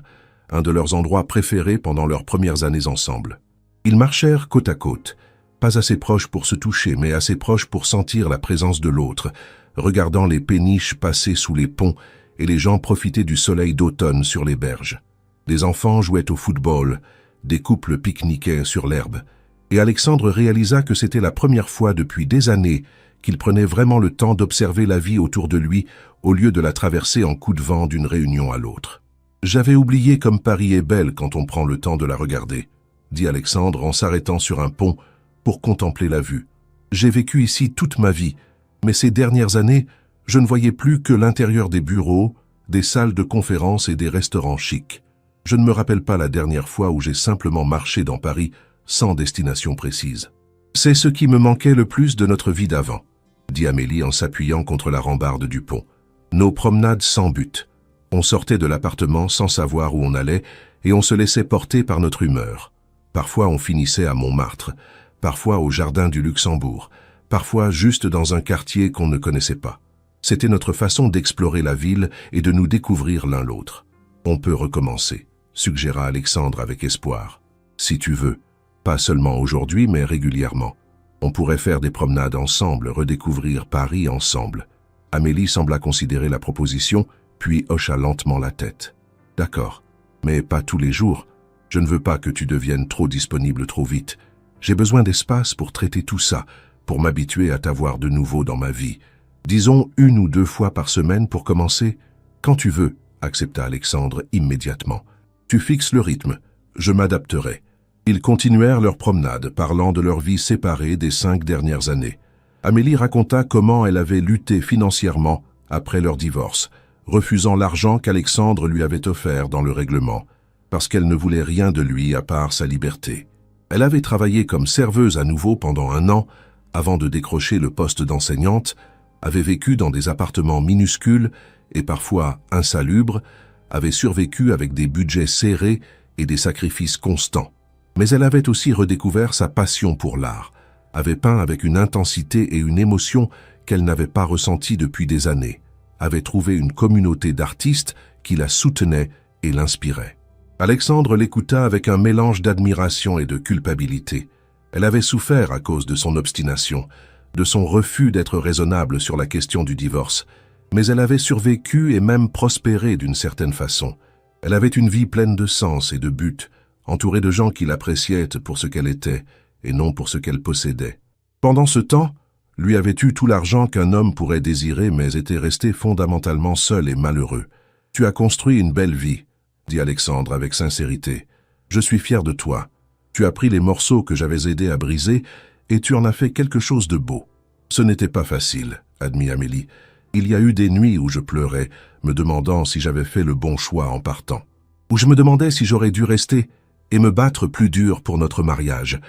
S1: un de leurs endroits préférés pendant leurs premières années ensemble. Ils marchèrent côte à côte, pas assez proches pour se toucher, mais assez proches pour sentir la présence de l'autre, regardant les péniches passer sous les ponts et les gens profiter du soleil d'automne sur les berges. Des enfants jouaient au football, des couples pique-niquaient sur l'herbe, et Alexandre réalisa que c'était la première fois depuis des années qu'il prenait vraiment le temps d'observer la vie autour de lui au lieu de la traverser en coup de vent d'une réunion à l'autre. « J'avais oublié comme Paris est belle quand on prend le temps de la regarder », dit Alexandre en s'arrêtant sur un pont pour contempler la vue. « J'ai vécu ici toute ma vie, mais ces dernières années, je ne voyais plus que l'intérieur des bureaux, des salles de conférence et des restaurants chics. Je ne me rappelle pas la dernière fois où j'ai simplement marché dans Paris sans destination précise. C'est ce qui me manquait le plus de notre vie d'avant, dit Amélie en s'appuyant contre la rambarde du pont. Nos promenades sans but. On sortait de l'appartement sans savoir où on allait et on se laissait porter par notre humeur. Parfois on finissait à Montmartre, parfois au jardin du Luxembourg, parfois juste dans un quartier qu'on ne connaissait pas. C'était notre façon d'explorer la ville et de nous découvrir l'un l'autre. On peut recommencer, suggéra Alexandre avec espoir. Si tu veux, pas seulement aujourd'hui mais régulièrement. On pourrait faire des promenades ensemble, redécouvrir Paris ensemble. Amélie sembla considérer la proposition, puis hocha lentement la tête. D'accord, mais pas tous les jours. Je ne veux pas que tu deviennes trop disponible trop vite. J'ai besoin d'espace pour traiter tout ça, pour m'habituer à t'avoir de nouveau dans ma vie. Disons 1 ou 2 fois par semaine pour commencer. Quand tu veux, accepta Alexandre immédiatement. Tu fixes le rythme, je m'adapterai. Ils continuèrent leur promenade, parlant de leur vie séparée des 5 dernières années. Amélie raconta comment elle avait lutté financièrement après leur divorce, refusant l'argent qu'Alexandre lui avait offert dans le règlement, parce qu'elle ne voulait rien de lui à part sa liberté. Elle avait travaillé comme serveuse à nouveau pendant 1 an, avant de décrocher le poste d'enseignante, avait vécu dans des appartements minuscules et parfois insalubres, avait survécu avec des budgets serrés et des sacrifices constants. Mais elle avait aussi redécouvert sa passion pour l'art, avait peint avec une intensité et une émotion qu'elle n'avait pas ressentie depuis des années, avait trouvé une communauté d'artistes qui la soutenait et l'inspirait. Alexandre l'écouta avec un mélange d'admiration et de culpabilité. Elle avait souffert à cause de son obstination, de son refus d'être raisonnable sur la question du divorce, mais elle avait survécu et même prospéré d'une certaine façon. Elle avait une vie pleine de sens et de but, entourée de gens qui l'appréciaient pour ce qu'elle était et non pour ce qu'elle possédait. Pendant ce temps, lui avait eu tout l'argent qu'un homme pourrait désirer mais était resté fondamentalement seul et malheureux. « Tu as construit une belle vie », dit Alexandre avec sincérité. « Je suis fier de toi. Tu as pris les morceaux que j'avais aidé à briser et tu en as fait quelque chose de beau. » « Ce n'était pas facile, admit Amélie. Il y a eu des nuits où je pleurais, me demandant si j'avais fait le bon choix en partant. Où je me demandais si j'aurais dû rester et me battre plus dur pour notre mariage.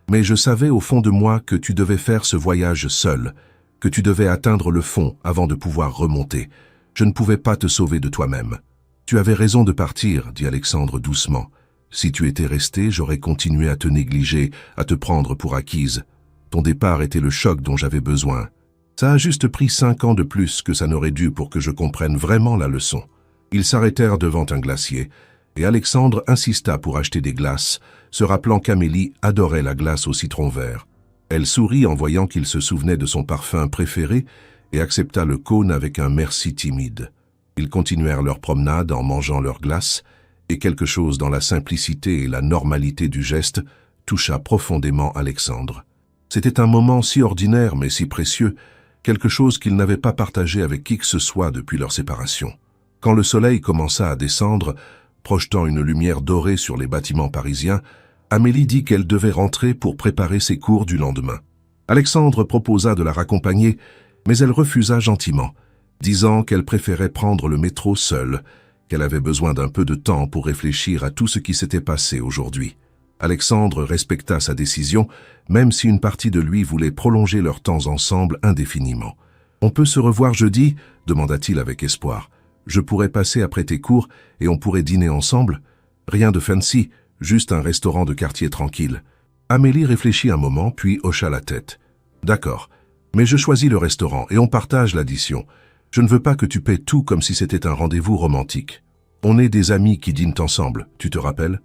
S1: Mais je savais au fond de moi que tu devais faire ce voyage seul, que tu devais atteindre le fond avant de pouvoir remonter. Je ne pouvais pas te sauver de toi-même. Tu avais raison de partir, dit Alexandre doucement. Si tu étais resté, j'aurais continué à te négliger, à te prendre pour acquise. Ton départ était le choc dont j'avais besoin. Ça a juste pris 5 ans de plus que ça n'aurait dû pour que je comprenne vraiment la leçon. Ils s'arrêtèrent devant un glacier, et Alexandre insista pour acheter des glaces, se rappelant qu'Amélie adorait la glace au citron vert. Elle sourit en voyant qu'il se souvenait de son parfum préféré et accepta le cône avec un merci timide. Ils continuèrent leur promenade en mangeant leur glace, et quelque chose dans la simplicité et la normalité du geste toucha profondément Alexandre. C'était un moment si ordinaire mais si précieux, quelque chose qu'il n'avait pas partagé avec qui que ce soit depuis leur séparation. Quand le soleil commença à descendre, projetant une lumière dorée sur les bâtiments parisiens, Amélie dit qu'elle devait rentrer pour préparer ses cours du lendemain. Alexandre proposa de la raccompagner, mais elle refusa gentiment, disant qu'elle préférait prendre le métro seule, qu'elle avait besoin d'un peu de temps pour réfléchir à tout ce qui s'était passé aujourd'hui. Alexandre respecta sa décision, même si une partie de lui voulait prolonger leur temps ensemble indéfiniment. « On peut se revoir jeudi ?» demanda-t-il avec espoir. « Je pourrais passer après tes cours et on pourrait dîner ensemble. Rien de fancy, juste un restaurant de quartier tranquille. » Amélie réfléchit un moment, puis hocha la tête. « D'accord, mais je choisis le restaurant et on partage l'addition. Je ne veux pas que tu paies tout comme si c'était un rendez-vous romantique. On est des amis qui dînent ensemble, tu te rappelles ?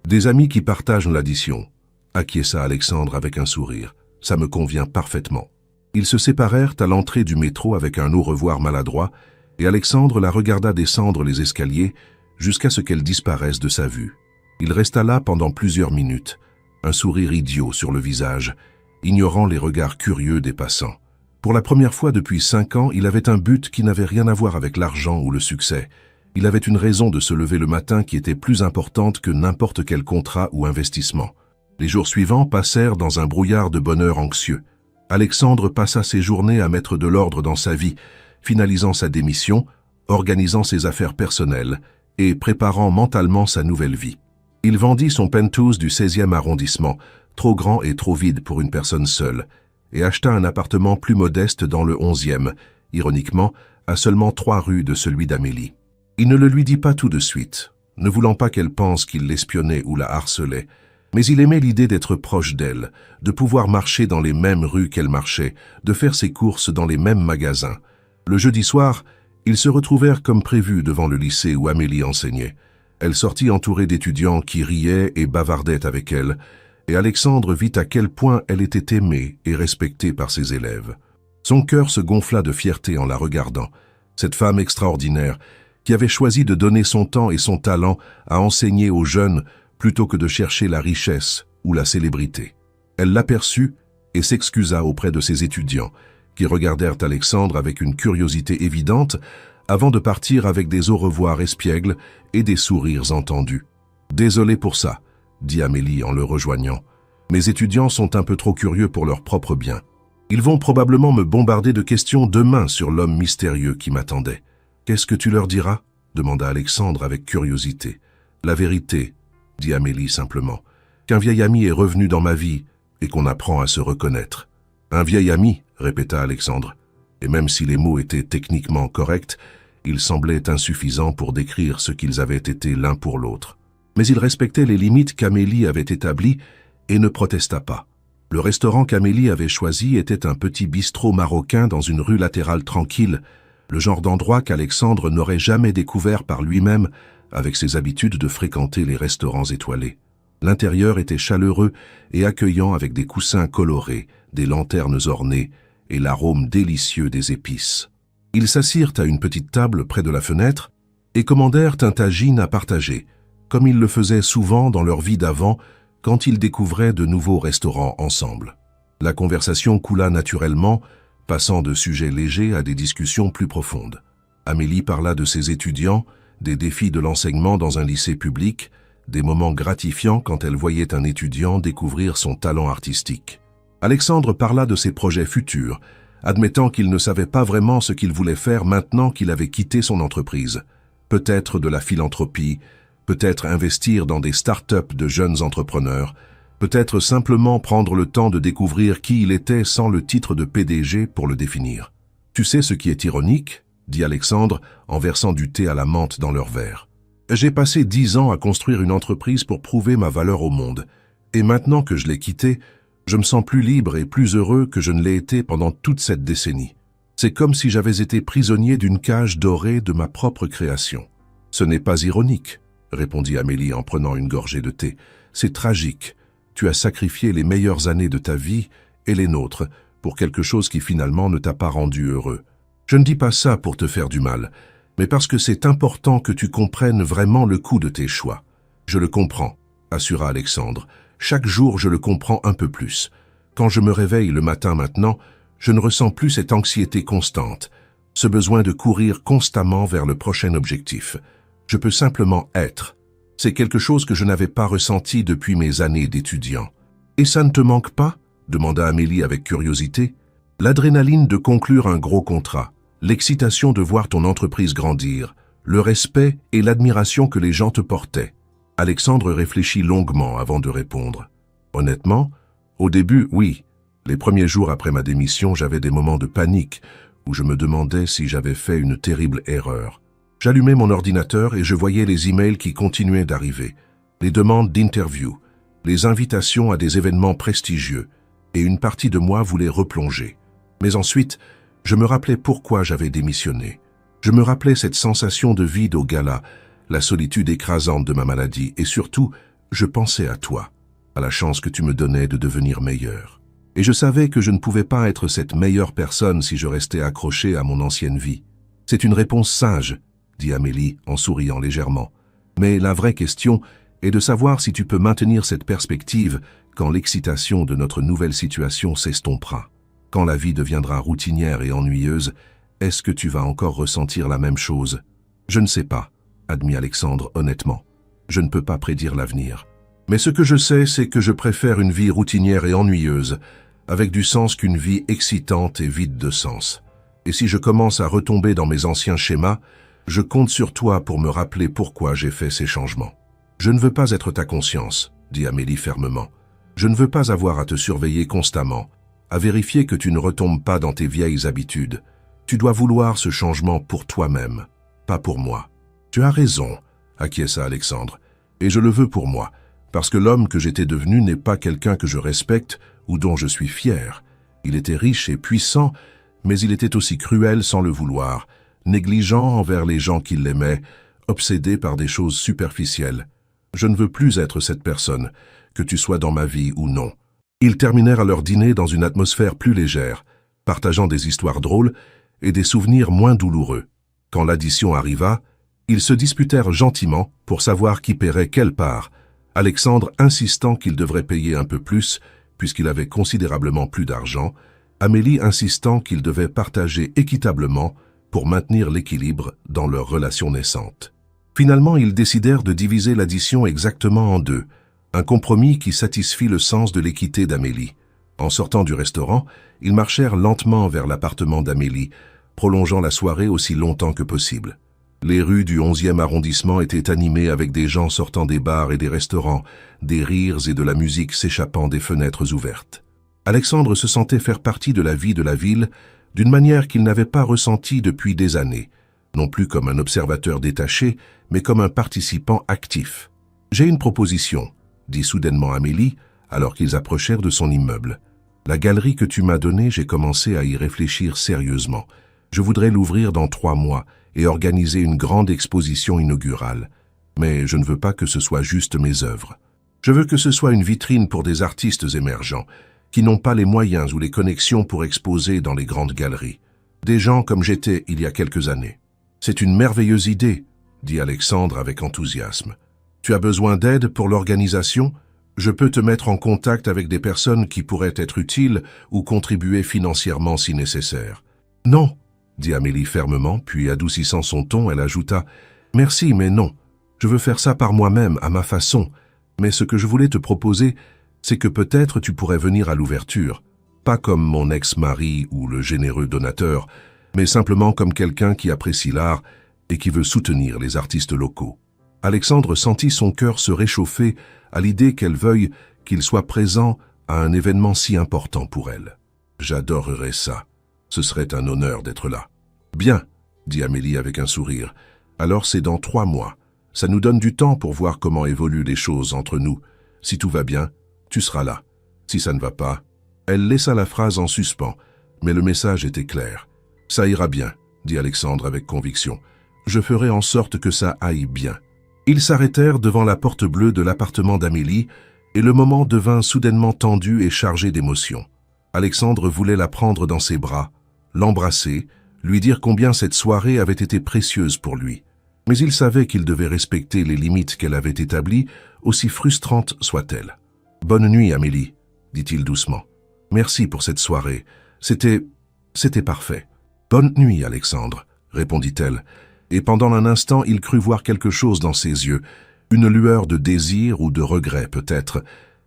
S1: Des amis qui partagent l'addition. » Acquiesça Alexandre avec un sourire. « Ça me convient parfaitement. » Ils se séparèrent à l'entrée du métro avec un au revoir maladroit, et Alexandre la regarda descendre les escaliers jusqu'à ce qu'elle disparaisse de sa vue. Il resta là pendant plusieurs minutes, un sourire idiot sur le visage, ignorant les regards curieux des passants. Pour la première fois depuis 5 ans, il avait un but qui n'avait rien à voir avec l'argent ou le succès. Il avait une raison de se lever le matin qui était plus importante que n'importe quel contrat ou investissement. Les jours suivants passèrent dans un brouillard de bonheur anxieux. Alexandre passa ses journées à mettre de l'ordre dans sa vie, finalisant sa démission, organisant ses affaires personnelles et préparant mentalement sa nouvelle vie. Il vendit son penthouse du 16e arrondissement, trop grand et trop vide pour une personne seule, et acheta un appartement plus modeste dans le 11e, ironiquement, à seulement 3 rues de celui d'Amélie. Il ne le lui dit pas tout de suite, ne voulant pas qu'elle pense qu'il l'espionnait ou la harcelait, mais il aimait l'idée d'être proche d'elle, de pouvoir marcher dans les mêmes rues qu'elle marchait, de faire ses courses dans les mêmes magasins. Le jeudi soir, ils se retrouvèrent comme prévu devant le lycée où Amélie enseignait. Elle sortit entourée d'étudiants qui riaient et bavardaient avec elle, et Alexandre vit à quel point elle était aimée et respectée par ses élèves. Son cœur se gonfla de fierté en la regardant, cette femme extraordinaire qui avait choisi de donner son temps et son talent à enseigner aux jeunes plutôt que de chercher la richesse ou la célébrité. Elle l'aperçut et s'excusa auprès de ses étudiants, qui regardèrent Alexandre avec une curiosité évidente avant de partir avec des au revoir espiègles et des sourires entendus. « Désolé pour ça », dit Amélie en le rejoignant. « Mes étudiants sont un peu trop curieux pour leur propre bien. Ils vont probablement me bombarder de questions demain sur l'homme mystérieux qui m'attendait. »« Qu'est-ce que tu leur diras ?» demanda Alexandre avec curiosité. « La vérité, » dit Amélie simplement, « qu'un vieil ami est revenu dans ma vie et qu'on apprend à se reconnaître. »« Un vieil ami ?» répéta Alexandre, et même si les mots étaient techniquement corrects, ils semblaient insuffisants pour décrire ce qu'ils avaient été l'un pour l'autre. Mais il respectait les limites qu'Amélie avait établies et ne protesta pas. Le restaurant qu'Amélie avait choisi était un petit bistrot marocain dans une rue latérale tranquille, le genre d'endroit qu'Alexandre n'aurait jamais découvert par lui-même avec ses habitudes de fréquenter les restaurants étoilés. L'intérieur était chaleureux et accueillant avec des coussins colorés, des lanternes ornées et l'arôme délicieux des épices. Ils s'assirent à une petite table près de la fenêtre et commandèrent un tagine à partager, comme ils le faisaient souvent dans leur vie d'avant quand ils découvraient de nouveaux restaurants ensemble. La conversation coula naturellement, passant de sujets légers à des discussions plus profondes. Amélie parla de ses étudiants, des défis de l'enseignement dans un lycée public, des moments gratifiants quand elle voyait un étudiant découvrir son talent artistique. Alexandre parla de ses projets futurs, admettant qu'il ne savait pas vraiment ce qu'il voulait faire maintenant qu'il avait quitté son entreprise. Peut-être de la philanthropie, peut-être investir dans des start-up de jeunes entrepreneurs, peut-être simplement prendre le temps de découvrir qui il était sans le titre de PDG pour le définir. « Tu sais ce qui est ironique ?» dit Alexandre en versant du thé à la menthe dans leur verre. « J'ai passé 10 ans à construire une entreprise pour prouver ma valeur au monde, et maintenant que je l'ai quittée, je me sens plus libre et plus heureux que je ne l'ai été pendant toute cette décennie. C'est comme si j'avais été prisonnier d'une cage dorée de ma propre création. »« Ce n'est pas ironique, » répondit Amélie en prenant une gorgée de thé. « C'est tragique. Tu as sacrifié les meilleures années de ta vie et les nôtres pour quelque chose qui finalement ne t'a pas rendu heureux. Je ne dis pas ça pour te faire du mal, mais parce que c'est important que tu comprennes vraiment le coût de tes choix. »« Je le comprends, » assura Alexandre. « Chaque jour, je le comprends un peu plus. Quand je me réveille le matin maintenant, je ne ressens plus cette anxiété constante, ce besoin de courir constamment vers le prochain objectif. Je peux simplement être. C'est quelque chose que je n'avais pas ressenti depuis mes années d'étudiant. »« Et ça ne te manque pas ?» demanda Amélie avec curiosité. « L'adrénaline de conclure un gros contrat, l'excitation de voir ton entreprise grandir, le respect et l'admiration que les gens te portaient. » Alexandre réfléchit longuement avant de répondre. « Honnêtement, au début, oui. Les premiers jours après ma démission, j'avais des moments de panique où je me demandais si j'avais fait une terrible erreur. J'allumais mon ordinateur et je voyais les emails qui continuaient d'arriver, les demandes d'interview, les invitations à des événements prestigieux, et une partie de moi voulait replonger. Mais ensuite, je me rappelais pourquoi j'avais démissionné. Je me rappelais cette sensation de vide au gala, la solitude écrasante de ma maladie, et surtout, je pensais à toi, à la chance que tu me donnais de devenir meilleur. Et je savais que je ne pouvais pas être cette meilleure personne si je restais accroché à mon ancienne vie. C'est une réponse sage, dit Amélie en souriant légèrement. Mais la vraie question est de savoir si tu peux maintenir cette perspective quand l'excitation de notre nouvelle situation s'estompera. Quand la vie deviendra routinière et ennuyeuse, est-ce que tu vas encore ressentir la même chose? Je ne sais pas, admit Alexandre honnêtement. Je ne peux pas prédire l'avenir. Mais ce que je sais, c'est que je préfère une vie routinière et ennuyeuse, avec du sens qu'une vie excitante et vide de sens. Et si je commence à retomber dans mes anciens schémas, Je compte sur toi pour me rappeler pourquoi j'ai fait ces changements. Je ne veux pas être ta conscience, dit Amélie fermement. Je ne veux pas avoir à te surveiller constamment, à vérifier que tu ne retombes pas dans tes vieilles habitudes. Tu dois vouloir ce changement pour toi-même, pas pour moi. Tu as raison, acquiesça Alexandre, et je le veux pour moi, parce que l'homme que j'étais devenu n'est pas quelqu'un que je respecte ou dont je suis fier. Il était riche et puissant, mais il était aussi cruel sans le vouloir, négligent envers les gens qui l'aimaient, obsédé par des choses superficielles. Je ne veux plus être cette personne, que tu sois dans ma vie ou non. Ils terminèrent leur dîner dans une atmosphère plus légère, partageant des histoires drôles et des souvenirs moins douloureux. Quand l'addition arriva, ils se disputèrent gentiment pour savoir qui paierait quelle part, Alexandre insistant qu'il devrait payer un peu plus, puisqu'il avait considérablement plus d'argent, Amélie insistant qu'ils devaient partager équitablement pour maintenir l'équilibre dans leur relation naissante. Finalement, ils décidèrent de diviser l'addition exactement en deux, un compromis qui satisfit le sens de l'équité d'Amélie. En sortant du restaurant, ils marchèrent lentement vers l'appartement d'Amélie, prolongeant la soirée aussi longtemps que possible. Les rues du 11e arrondissement étaient animées avec des gens sortant des bars et des restaurants, des rires et de la musique s'échappant des fenêtres ouvertes. Alexandre se sentait faire partie de la vie de la ville d'une manière qu'il n'avait pas ressentie depuis des années, non plus comme un observateur détaché, mais comme un participant actif. « J'ai une proposition », dit soudainement Amélie, alors qu'ils approchèrent de son immeuble. « La galerie que tu m'as donnée, j'ai commencé à y réfléchir sérieusement. Je voudrais l'ouvrir dans 3 mois et organiser une grande exposition inaugurale. Mais je ne veux pas que ce soit juste mes œuvres. Je veux que ce soit une vitrine pour des artistes émergents, qui n'ont pas les moyens ou les connexions pour exposer dans les grandes galeries. Des gens comme j'étais il y a quelques années. »« C'est une merveilleuse idée, » dit Alexandre avec enthousiasme. « Tu as besoin d'aide pour l'organisation ? Je peux te mettre en contact avec des personnes qui pourraient être utiles ou contribuer financièrement si nécessaire. »« Non, » dit Amélie fermement, puis adoucissant son ton, elle ajouta « Merci, mais non. Je veux faire ça par moi-même, à ma façon. Mais ce que je voulais te proposer, c'est que peut-être tu pourrais venir à l'ouverture, pas comme mon ex-mari ou le généreux donateur, mais simplement comme quelqu'un qui apprécie l'art et qui veut soutenir les artistes locaux. » Alexandre sentit son cœur se réchauffer à l'idée qu'elle veuille qu'il soit présent à un événement si important pour elle. « J'adorerais ça. Ce serait un honneur d'être là. »« Bien, » dit Amélie avec un sourire. « Alors c'est dans 3 mois. Ça nous donne du temps pour voir comment évoluent les choses entre nous. Si tout va bien, tu seras là. Si ça ne va pas... » Elle laissa la phrase en suspens, mais le message était clair. « Ça ira bien, » dit Alexandre avec conviction. « Je ferai en sorte que ça aille bien. » Ils s'arrêtèrent devant la porte bleue de l'appartement d'Amélie et le moment devint soudainement tendu et chargé d'émotions. Alexandre voulait la prendre dans ses bras, l'embrasser, lui dire combien cette soirée avait été précieuse pour lui. Mais il savait qu'il devait respecter les limites qu'elle avait établies, aussi frustrantes soient-elles. « Bonne nuit, Amélie, » dit-il doucement. « Merci pour cette soirée. C'était parfait. »« Bonne nuit, Alexandre, » répondit-elle. Et pendant un instant, il crut voir quelque chose dans ses yeux, une lueur de désir ou de regret peut-être,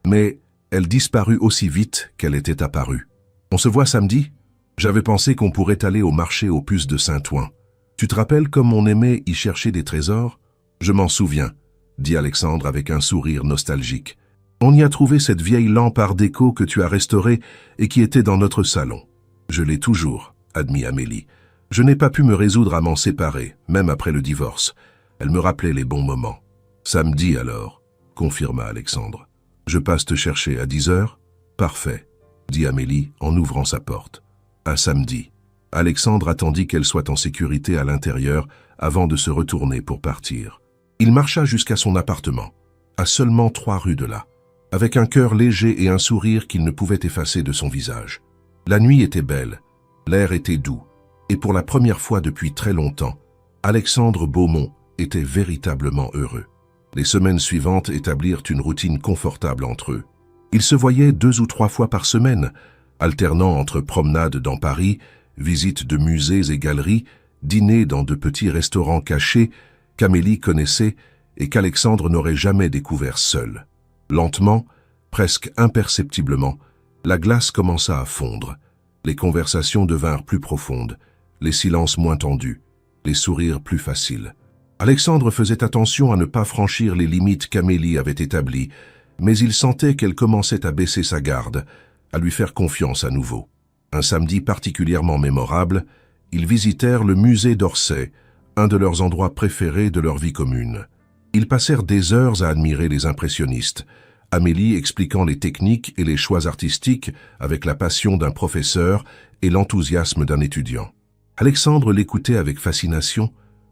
S1: mais elle disparut aussi vite qu'elle était apparue. « On se voit samedi ? J'avais pensé qu'on pourrait aller au marché aux puces de Saint-Ouen. Tu te rappelles comme on aimait y chercher des trésors ? » « Je m'en souviens, » dit Alexandre avec un sourire nostalgique. « On y a trouvé cette vieille lampe art déco que tu as restaurée et qui était dans notre salon. »« Je l'ai toujours, » admit Amélie. « Je n'ai pas pu me résoudre à m'en séparer, même après le divorce. Elle me rappelait les bons moments. »« Samedi alors, » confirma Alexandre. « Je passe te chercher à 10 heures ? » »« Parfait, » dit Amélie en ouvrant sa porte. « À samedi. » Alexandre attendit qu'elle soit en sécurité à l'intérieur avant de se retourner pour partir. Il marcha jusqu'à son appartement, à seulement 3 rues de là, avec un cœur léger et un sourire qu'il ne pouvait effacer de son visage. La nuit était belle, l'air était doux, et pour la première fois depuis très longtemps, Alexandre Beaumont était véritablement heureux. Les semaines suivantes établirent une routine confortable entre eux. Ils se voyaient 2 ou 3 fois par semaine, alternant entre promenades dans Paris, visites de musées et galeries, dîners dans de petits restaurants cachés qu'Amélie connaissait et qu'Alexandre n'aurait jamais découvert seul. Lentement, presque imperceptiblement, la glace commença à fondre. Les conversations devinrent plus profondes, les silences moins tendus, les sourires plus faciles. Alexandre faisait attention à ne pas franchir les limites qu'Amélie avait établies, mais il sentait qu'elle commençait à baisser sa garde, à lui faire confiance à nouveau. Un samedi particulièrement mémorable, ils visitèrent le musée d'Orsay, un de leurs endroits préférés de leur vie commune. Ils passèrent des heures à admirer les impressionnistes, Amélie expliquant les techniques et les choix artistiques avec la passion d'un professeur et l'enthousiasme d'un étudiant. Alexandre l'écoutait avec fascination,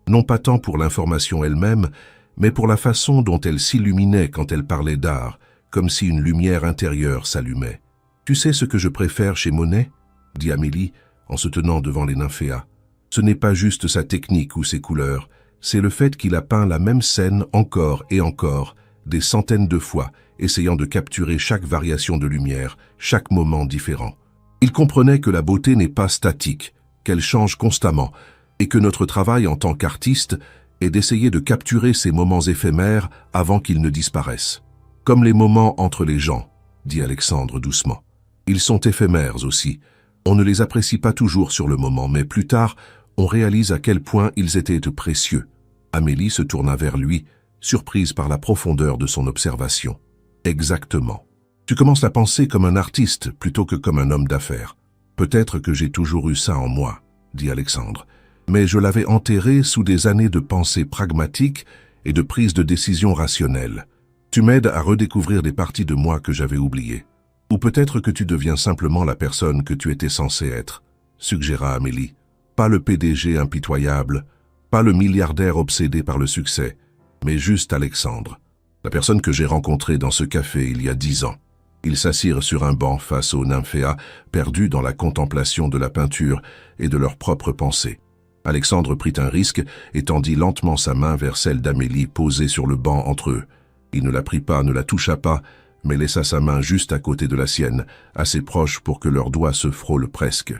S1: non pas tant pour l'information elle-même, mais pour la façon dont elle s'illuminait quand elle parlait d'art, comme si une lumière intérieure s'allumait. « Tu sais ce que je préfère chez Monet ?» dit Amélie en se tenant devant les nymphéas. « Ce n'est pas juste sa technique ou ses couleurs, c'est le fait qu'il a peint la même scène encore et encore, des centaines de fois, essayant de capturer chaque variation de lumière, chaque moment différent. Il comprenait que la beauté n'est pas statique, qu'elle change constamment, et que notre travail en tant qu'artiste est d'essayer de capturer ces moments éphémères avant qu'ils ne disparaissent. Comme les moments entre les gens, dit Alexandre doucement. Ils sont éphémères aussi. On ne les apprécie pas toujours sur le moment, mais plus tard, on réalise à quel point ils étaient précieux. Amélie se tourna vers lui, surprise par la profondeur de son observation. Exactement. Tu commences à penser comme un artiste plutôt que comme un homme d'affaires. Peut-être que j'ai toujours eu ça en moi, dit Alexandre, mais je l'avais enterré sous des années de pensée pragmatique et de prise de décision rationnelle. Tu m'aides à redécouvrir des parties de moi que j'avais oubliées. Ou peut-être que tu deviens simplement la personne que tu étais censé être, suggéra Amélie. Pas le PDG impitoyable, pas le milliardaire obsédé par le succès, mais juste Alexandre, la personne que j'ai rencontrée dans ce café il y a 10 ans. Ils s'assirent sur un banc face aux nymphéas, perdus dans la contemplation de la peinture et de leurs propres pensées. Alexandre prit un risque et tendit lentement sa main vers celle d'Amélie posée sur le banc entre eux. Il ne la prit pas, ne la toucha pas, mais laissa sa main juste à côté de la sienne, assez proche pour que leurs doigts se frôlent presque.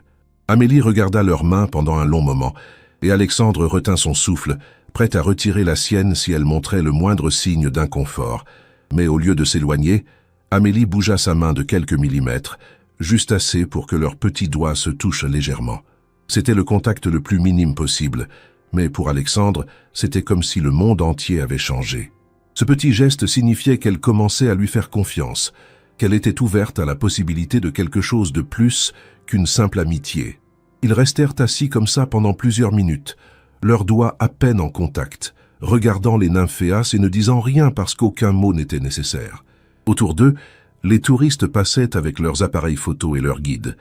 S1: Amélie regarda leurs mains pendant un long moment, et Alexandre retint son souffle, prêt à retirer la sienne si elle montrait le moindre signe d'inconfort. Mais au lieu de s'éloigner, Amélie bougea sa main de quelques millimètres, juste assez pour que leurs petits doigts se touchent légèrement. C'était le contact le plus minime possible, mais pour Alexandre, c'était comme si le monde entier avait changé. Ce petit geste signifiait qu'elle commençait à lui faire confiance, qu'elle était ouverte à la possibilité de quelque chose de plus qu'une simple amitié. Ils restèrent assis comme ça pendant plusieurs minutes, leurs doigts à peine en contact, regardant les nymphéas et ne disant rien parce qu'aucun mot n'était nécessaire. Autour d'eux, les touristes passaient avec leurs appareils photos et leurs guides,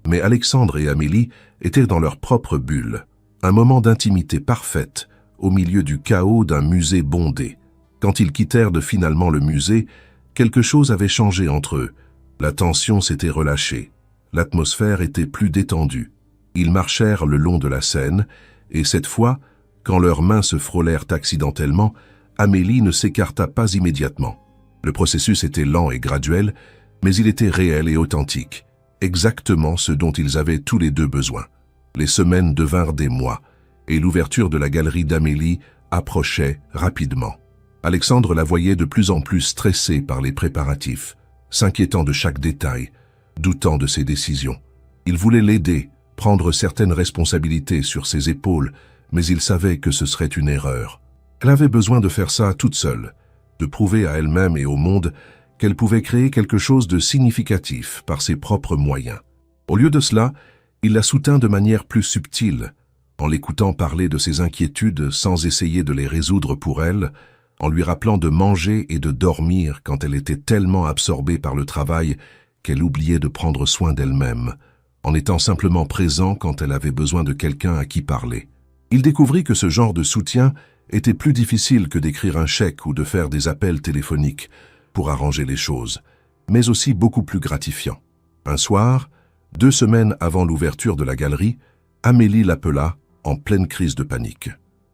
S1: mais Alexandre et Amélie étaient dans leur propre bulle, un moment d'intimité parfaite, au milieu du chaos d'un musée bondé. Quand ils quittèrent finalement le musée, quelque chose avait changé entre eux. La tension s'était relâchée. L'atmosphère était plus détendue. Ils marchèrent le long de la Seine, et cette fois, quand leurs mains se frôlèrent accidentellement, Amélie ne s'écarta pas immédiatement. Le processus était lent et graduel, mais il était réel et authentique, exactement ce dont ils avaient tous les deux besoin. Les semaines devinrent des mois, et l'ouverture de la galerie d'Amélie approchait rapidement. Alexandre la voyait de plus en plus stressée par les préparatifs, s'inquiétant de chaque détail, doutant de ses décisions. Il voulait l'aider, prendre certaines responsabilités sur ses épaules, mais il savait que ce serait une erreur. Elle avait besoin de faire ça toute seule, de prouver à elle-même et au monde qu'elle pouvait créer quelque chose de significatif par ses propres moyens. Au lieu de cela, il la soutint de manière plus subtile, en l'écoutant parler de ses inquiétudes sans essayer de les résoudre pour elle, en lui rappelant de manger et de dormir quand elle était tellement absorbée par le travail qu'elle oubliait de prendre soin d'elle-même, en étant simplement présent quand elle avait besoin de quelqu'un à qui parler. Il découvrit que ce genre de soutien était plus difficile que d'écrire un chèque ou de faire des appels téléphoniques pour arranger les choses, mais aussi beaucoup plus gratifiant. Un soir, 2 semaines avant l'ouverture de la galerie, Amélie l'appela en pleine crise de panique.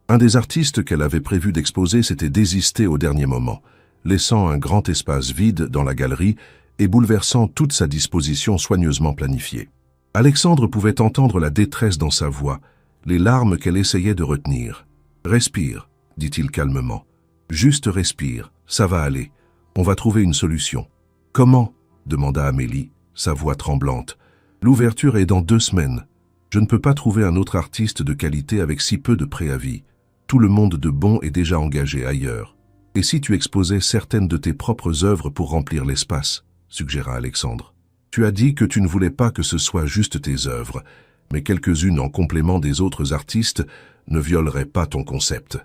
S1: Un des artistes qu'elle avait prévu d'exposer s'était désisté au dernier moment, laissant un grand espace vide dans la galerie et bouleversant toute sa disposition soigneusement planifiée. Alexandre pouvait entendre la détresse dans sa voix, les larmes qu'elle essayait de retenir. « Respire », dit-il calmement. « Juste respire, ça va aller. On va trouver une solution. »« Comment ?» demanda Amélie, sa voix tremblante. « L'ouverture est dans 2 semaines. Je ne peux pas trouver un autre artiste de qualité avec si peu de préavis. Tout le monde de bon est déjà engagé ailleurs. Et si tu exposais certaines de tes propres œuvres pour remplir l'espace, suggéra Alexandre. Tu as dit que tu ne voulais pas que ce soit juste tes œuvres, mais quelques-unes en complément des autres artistes ne violeraient pas ton concept.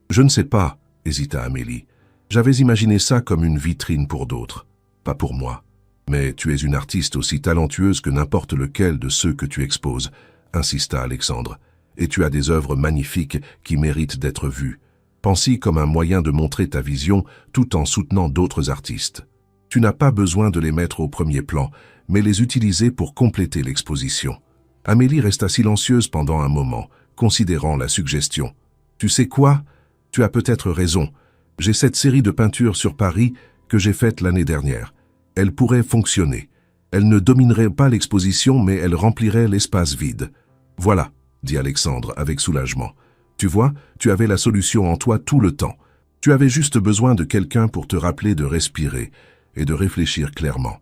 S1: Je ne sais pas, hésita Amélie. J'avais imaginé ça comme une vitrine pour d'autres, pas pour moi. Mais tu es une artiste aussi talentueuse que n'importe lequel de ceux que tu exposes, insista Alexandre. Et tu as des œuvres magnifiques qui méritent d'être vues. Pense-y comme un moyen de montrer ta vision tout en soutenant d'autres artistes. Tu n'as pas besoin de les mettre au premier plan, mais les utiliser pour compléter l'exposition. Amélie resta silencieuse pendant un moment, considérant la suggestion. Tu sais quoi? Tu as peut-être raison. J'ai cette série de peintures sur Paris que j'ai faite l'année dernière. Elle pourrait fonctionner. Elle ne dominerait pas l'exposition, mais elle remplirait l'espace vide. Voilà, dit Alexandre avec soulagement. Tu vois, tu avais la solution en toi tout le temps. Tu avais juste besoin de quelqu'un pour te rappeler de respirer et de réfléchir clairement.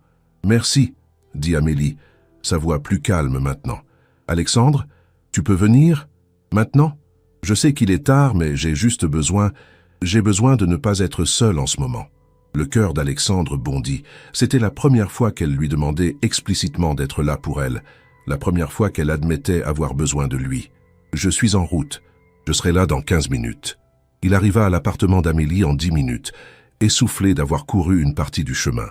S1: Merci, dit Amélie, sa voix plus calme maintenant. Alexandre, tu peux venir? Maintenant? Je sais qu'il est tard, mais j'ai besoin de ne pas être seul en ce moment. Le cœur d'Alexandre bondit. C'était la première fois qu'elle lui demandait explicitement d'être là pour elle, la première fois qu'elle admettait avoir besoin de lui. Je suis en route. Je serai là dans 15 minutes. Il arriva à l'appartement d'Amélie en 10 minutes, essoufflé d'avoir couru une partie du chemin.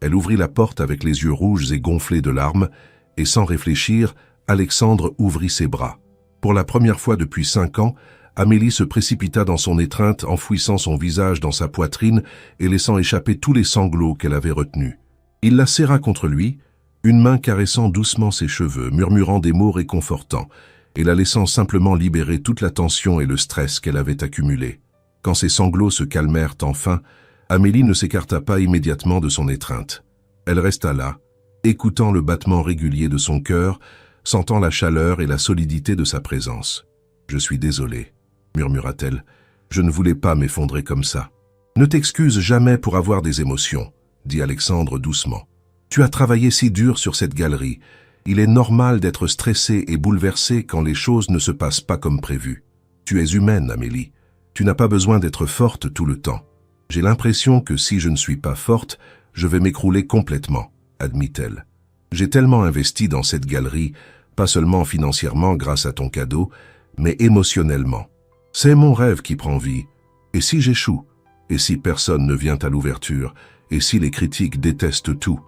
S1: Elle ouvrit la porte avec les yeux rouges et gonflés de larmes, et sans réfléchir, Alexandre ouvrit ses bras. Pour la première fois depuis 5 ans, Amélie se précipita dans son étreinte, enfouissant son visage dans sa poitrine et laissant échapper tous les sanglots qu'elle avait retenus. Il la serra contre lui, une main caressant doucement ses cheveux, murmurant des mots réconfortants, et la laissant simplement libérer toute la tension et le stress qu'elle avait accumulés. Quand ses sanglots se calmèrent enfin, Amélie ne s'écarta pas immédiatement de son étreinte. Elle resta là, écoutant le battement régulier de son cœur, sentant la chaleur et la solidité de sa présence. « Je suis désolée, » murmura-t-elle. « Je ne voulais pas m'effondrer comme ça. »« Ne t'excuse jamais pour avoir des émotions, » dit Alexandre doucement. « Tu as travaillé si dur sur cette galerie. Il est normal d'être stressé et bouleversé quand les choses ne se passent pas comme prévu. Tu es humaine, Amélie. Tu n'as pas besoin d'être forte tout le temps. J'ai l'impression que si je ne suis pas forte, je vais m'écrouler complètement, admit-elle. J'ai tellement investi dans cette galerie, pas seulement financièrement grâce à ton cadeau, mais émotionnellement. C'est mon rêve qui prend vie. Et si j'échoue? Et si personne ne vient à l'ouverture? Et si les critiques détestent tout?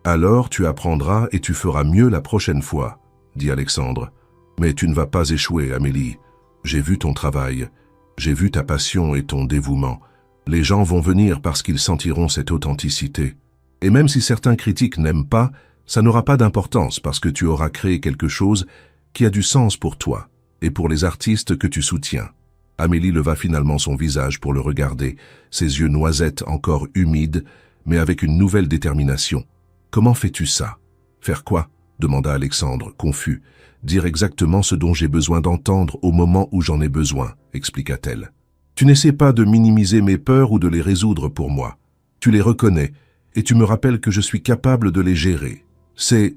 S1: Alors tu apprendras et tu feras mieux la prochaine fois, dit Alexandre. Mais tu ne vas pas échouer, Amélie. J'ai vu ton travail. J'ai vu ta passion et ton dévouement. Les gens vont venir parce qu'ils sentiront cette authenticité. Et même si certains critiques n'aiment pas, ça n'aura pas d'importance parce que tu auras créé quelque chose qui a du sens pour toi et pour les artistes que tu soutiens. Amélie leva finalement son visage pour le regarder, ses yeux noisettes encore humides, mais avec une nouvelle détermination. « Comment fais-tu ça ?»« Faire quoi ?» demanda Alexandre, confus. « Dire exactement ce dont j'ai besoin d'entendre au moment où j'en ai besoin, » expliqua-t-elle. « Tu n'essaies pas de minimiser mes peurs ou de les résoudre pour moi. Tu les reconnais, et tu me rappelles que je suis capable de les gérer. C'est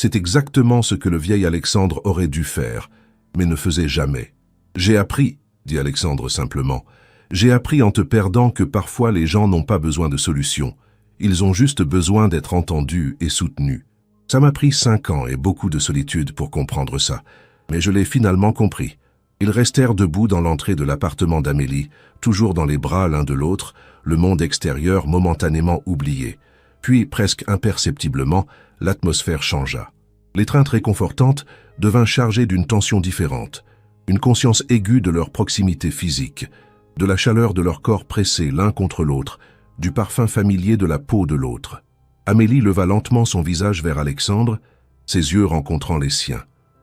S1: exactement ce que le vieil Alexandre aurait dû faire, mais ne faisait jamais. J'ai appris, dit Alexandre simplement, j'ai appris en te perdant que parfois les gens n'ont pas besoin de solutions. Ils ont juste besoin d'être entendus et soutenus. Ça m'a pris 5 ans et beaucoup de solitude pour comprendre ça, mais je l'ai finalement compris. Ils restèrent debout dans l'entrée de l'appartement d'Amélie, toujours dans les bras l'un de l'autre, le monde extérieur momentanément oublié. Puis, presque imperceptiblement, l'atmosphère changea. L'étreinte réconfortante devint chargée d'une tension différente, une conscience aiguë de leur proximité physique, de la chaleur de leur corps pressés l'un contre l'autre, du parfum familier de la peau de l'autre. Amélie leva lentement son visage vers Alexandre, ses yeux rencontrant les siens.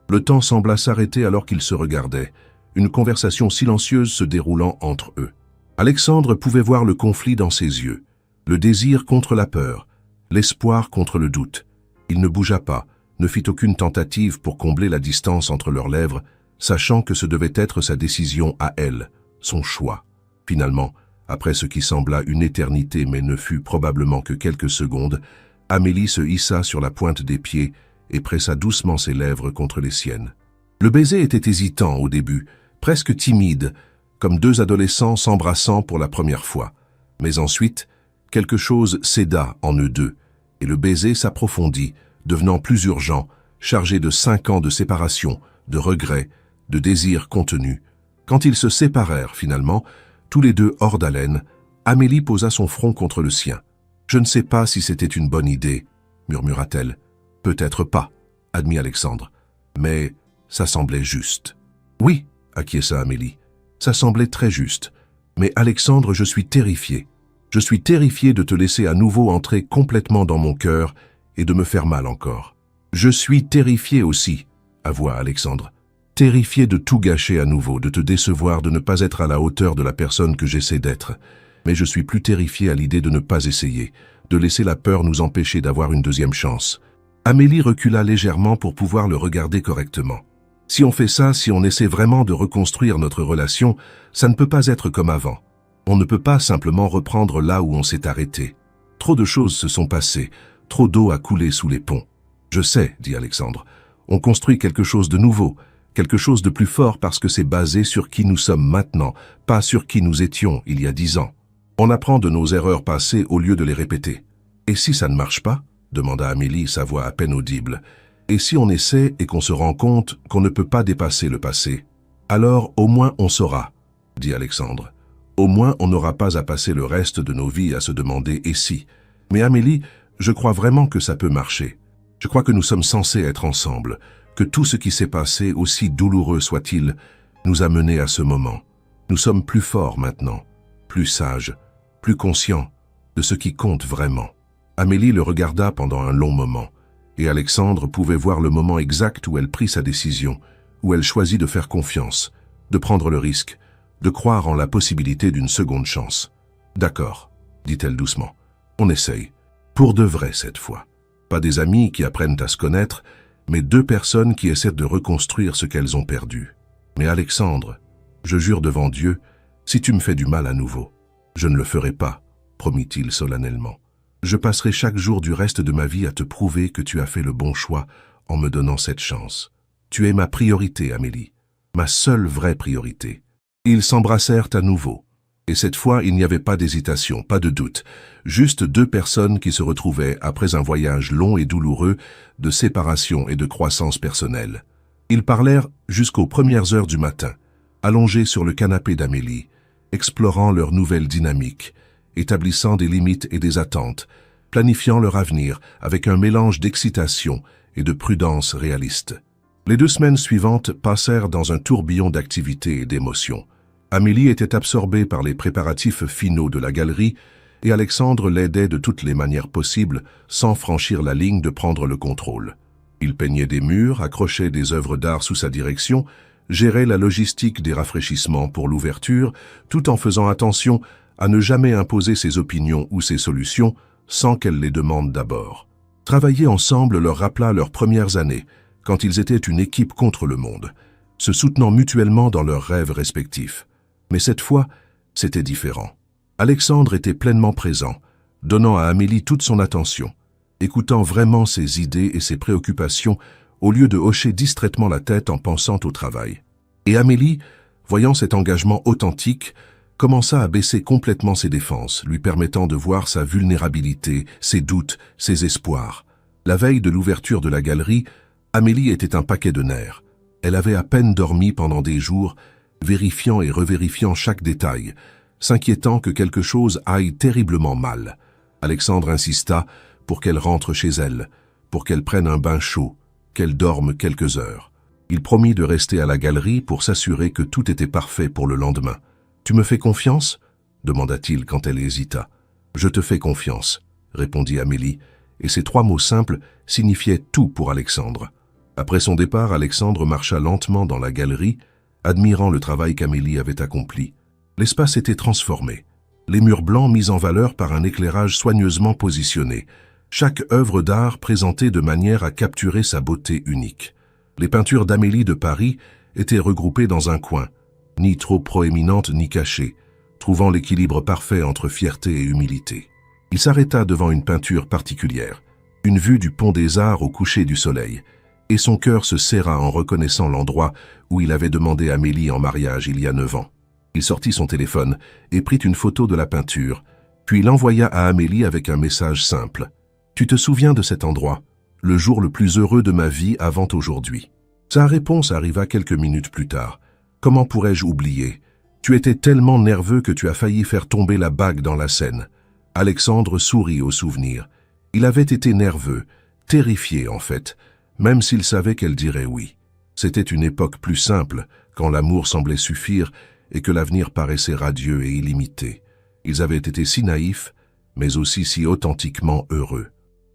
S1: Le temps sembla s'arrêter alors qu'ils se regardaient, une conversation silencieuse se déroulant entre eux. Alexandre pouvait voir le conflit dans ses yeux, le désir contre la peur, l'espoir contre le doute. Il ne bougea pas, ne fit aucune tentative pour combler la distance entre leurs lèvres, sachant que ce devait être sa décision à elle, son choix. Finalement, après ce qui sembla une éternité mais ne fut probablement que quelques secondes, Amélie se hissa sur la pointe des pieds et pressa doucement ses lèvres contre les siennes. Le baiser était hésitant au début, presque timide, comme deux adolescents s'embrassant pour la première fois. Mais ensuite, quelque chose céda en eux deux, et le baiser s'approfondit, devenant plus urgent, chargé de 5 ans de séparation, de regrets, de désirs contenus. Quand ils se séparèrent finalement, tous les deux hors d'haleine, Amélie posa son front contre le sien. « Je ne sais pas si c'était une bonne idée, » murmura-t-elle. « Peut-être pas, » admit Alexandre. « Mais ça semblait juste. »« Oui, » acquiesça Amélie. « Ça semblait très juste. Mais Alexandre, je suis terrifié. Je suis terrifié de te laisser à nouveau entrer complètement dans mon cœur et de me faire mal encore. »« Je suis terrifié aussi, » avoua Alexandre. « Terrifié de tout gâcher à nouveau, de te décevoir, de ne pas être à la hauteur de la personne que j'essaie d'être. Mais je suis plus terrifié à l'idée de ne pas essayer, de laisser la peur nous empêcher d'avoir une deuxième chance. » Amélie recula légèrement pour pouvoir le regarder correctement. « Si on fait ça, si on essaie vraiment de reconstruire notre relation, ça ne peut pas être comme avant. On ne peut pas simplement reprendre là où on s'est arrêté. Trop de choses se sont passées, trop d'eau a coulé sous les ponts. »« Je sais, » dit Alexandre. « On construit quelque chose de nouveau, quelque chose de plus fort parce que c'est basé sur qui nous sommes maintenant, pas sur qui nous étions il y a 10 ans. On apprend de nos erreurs passées au lieu de les répéter. »« Et si ça ne marche pas ?» demanda Amélie, sa voix à peine audible. « Et si on essaie et qu'on se rend compte qu'on ne peut pas dépasser le passé ? Alors au moins on saura, » dit Alexandre. « Au moins on n'aura pas à passer le reste de nos vies à se demander « et si ?» Mais Amélie, je crois vraiment que ça peut marcher. Je crois que nous sommes censés être ensemble, que tout ce qui s'est passé, aussi douloureux soit-il, nous a menés à ce moment. Nous sommes plus forts maintenant, plus sages, plus conscients de ce qui compte vraiment. » Amélie le regarda pendant un long moment, et Alexandre pouvait voir le moment exact où elle prit sa décision, où elle choisit de faire confiance, de prendre le risque, de croire en la possibilité d'une seconde chance. « D'accord, » dit-elle doucement, « on essaye. Pour de vrai cette fois. Pas des amis qui apprennent à se connaître, mais 2 personnes qui essaient de reconstruire ce qu'elles ont perdu. Mais Alexandre, je jure devant Dieu, si tu me fais du mal à nouveau, je ne le ferai pas, promit-il solennellement. Je passerai chaque jour du reste de ma vie à te prouver que tu as fait le bon choix en me donnant cette chance. Tu es ma priorité, Amélie, ma seule vraie priorité. » Ils s'embrassèrent à nouveau. Et cette fois, il n'y avait pas d'hésitation, pas de doute. Juste 2 personnes qui se retrouvaient après un voyage long et douloureux de séparation et de croissance personnelle. Ils parlèrent jusqu'aux premières heures du matin, allongés sur le canapé d'Amélie, explorant leur nouvelle dynamique, établissant des limites et des attentes, planifiant leur avenir avec un mélange d'excitation et de prudence réaliste. Les 2 semaines suivantes passèrent dans un tourbillon d'activités et d'émotions. Amélie était absorbée par les préparatifs finaux de la galerie et Alexandre l'aidait de toutes les manières possibles sans franchir la ligne de prendre le contrôle. Il peignait des murs, accrochait des œuvres d'art sous sa direction, gérait la logistique des rafraîchissements pour l'ouverture, tout en faisant attention à ne jamais imposer ses opinions ou ses solutions sans qu'elle les demande d'abord. Travailler ensemble leur rappela leurs premières années, quand ils étaient une équipe contre le monde, se soutenant mutuellement dans leurs rêves respectifs. Mais cette fois, c'était différent. Alexandre était pleinement présent, donnant à Amélie toute son attention, écoutant vraiment ses idées et ses préoccupations au lieu de hocher distraitement la tête en pensant au travail. Et Amélie, voyant cet engagement authentique, commença à baisser complètement ses défenses, lui permettant de voir sa vulnérabilité, ses doutes, ses espoirs. La veille de l'ouverture de la galerie, Amélie était un paquet de nerfs. Elle avait à peine dormi pendant des jours, vérifiant et revérifiant chaque détail, s'inquiétant que quelque chose aille terriblement mal. Alexandre insista pour qu'elle rentre chez elle, pour qu'elle prenne un bain chaud, qu'elle dorme quelques heures. Il promit de rester à la galerie pour s'assurer que tout était parfait pour le lendemain. « Tu me fais confiance ?» demanda-t-il quand elle hésita. « Je te fais confiance », répondit Amélie, et ces 3 mots simples signifiaient tout pour Alexandre. Après son départ, Alexandre marcha lentement dans la galerie, admirant le travail qu'Amélie avait accompli. L'espace était transformé, les murs blancs mis en valeur par un éclairage soigneusement positionné, chaque œuvre d'art présentée de manière à capturer sa beauté unique. Les peintures d'Amélie de Paris étaient regroupées dans un coin, ni trop proéminentes ni cachées, trouvant l'équilibre parfait entre fierté et humilité. Il s'arrêta devant une peinture particulière, une vue du pont des Arts au coucher du soleil, et son cœur se serra en reconnaissant l'endroit où il avait demandé Amélie en mariage il y a 9 ans. Il sortit son téléphone et prit une photo de la peinture, puis l'envoya à Amélie avec un message simple. « Tu te souviens de cet endroit, le jour le plus heureux de ma vie avant aujourd'hui. » Sa réponse arriva quelques minutes plus tard. « Comment pourrais-je oublier? Tu étais tellement nerveux que tu as failli faire tomber la bague dans la Seine. » Alexandre sourit au souvenir. Il avait été nerveux, terrifié en fait, même s'il savait qu'elle dirait oui. C'était une époque plus simple, quand l'amour semblait suffire et que l'avenir paraissait radieux et illimité. Ils avaient été si naïfs, mais aussi si authentiquement heureux.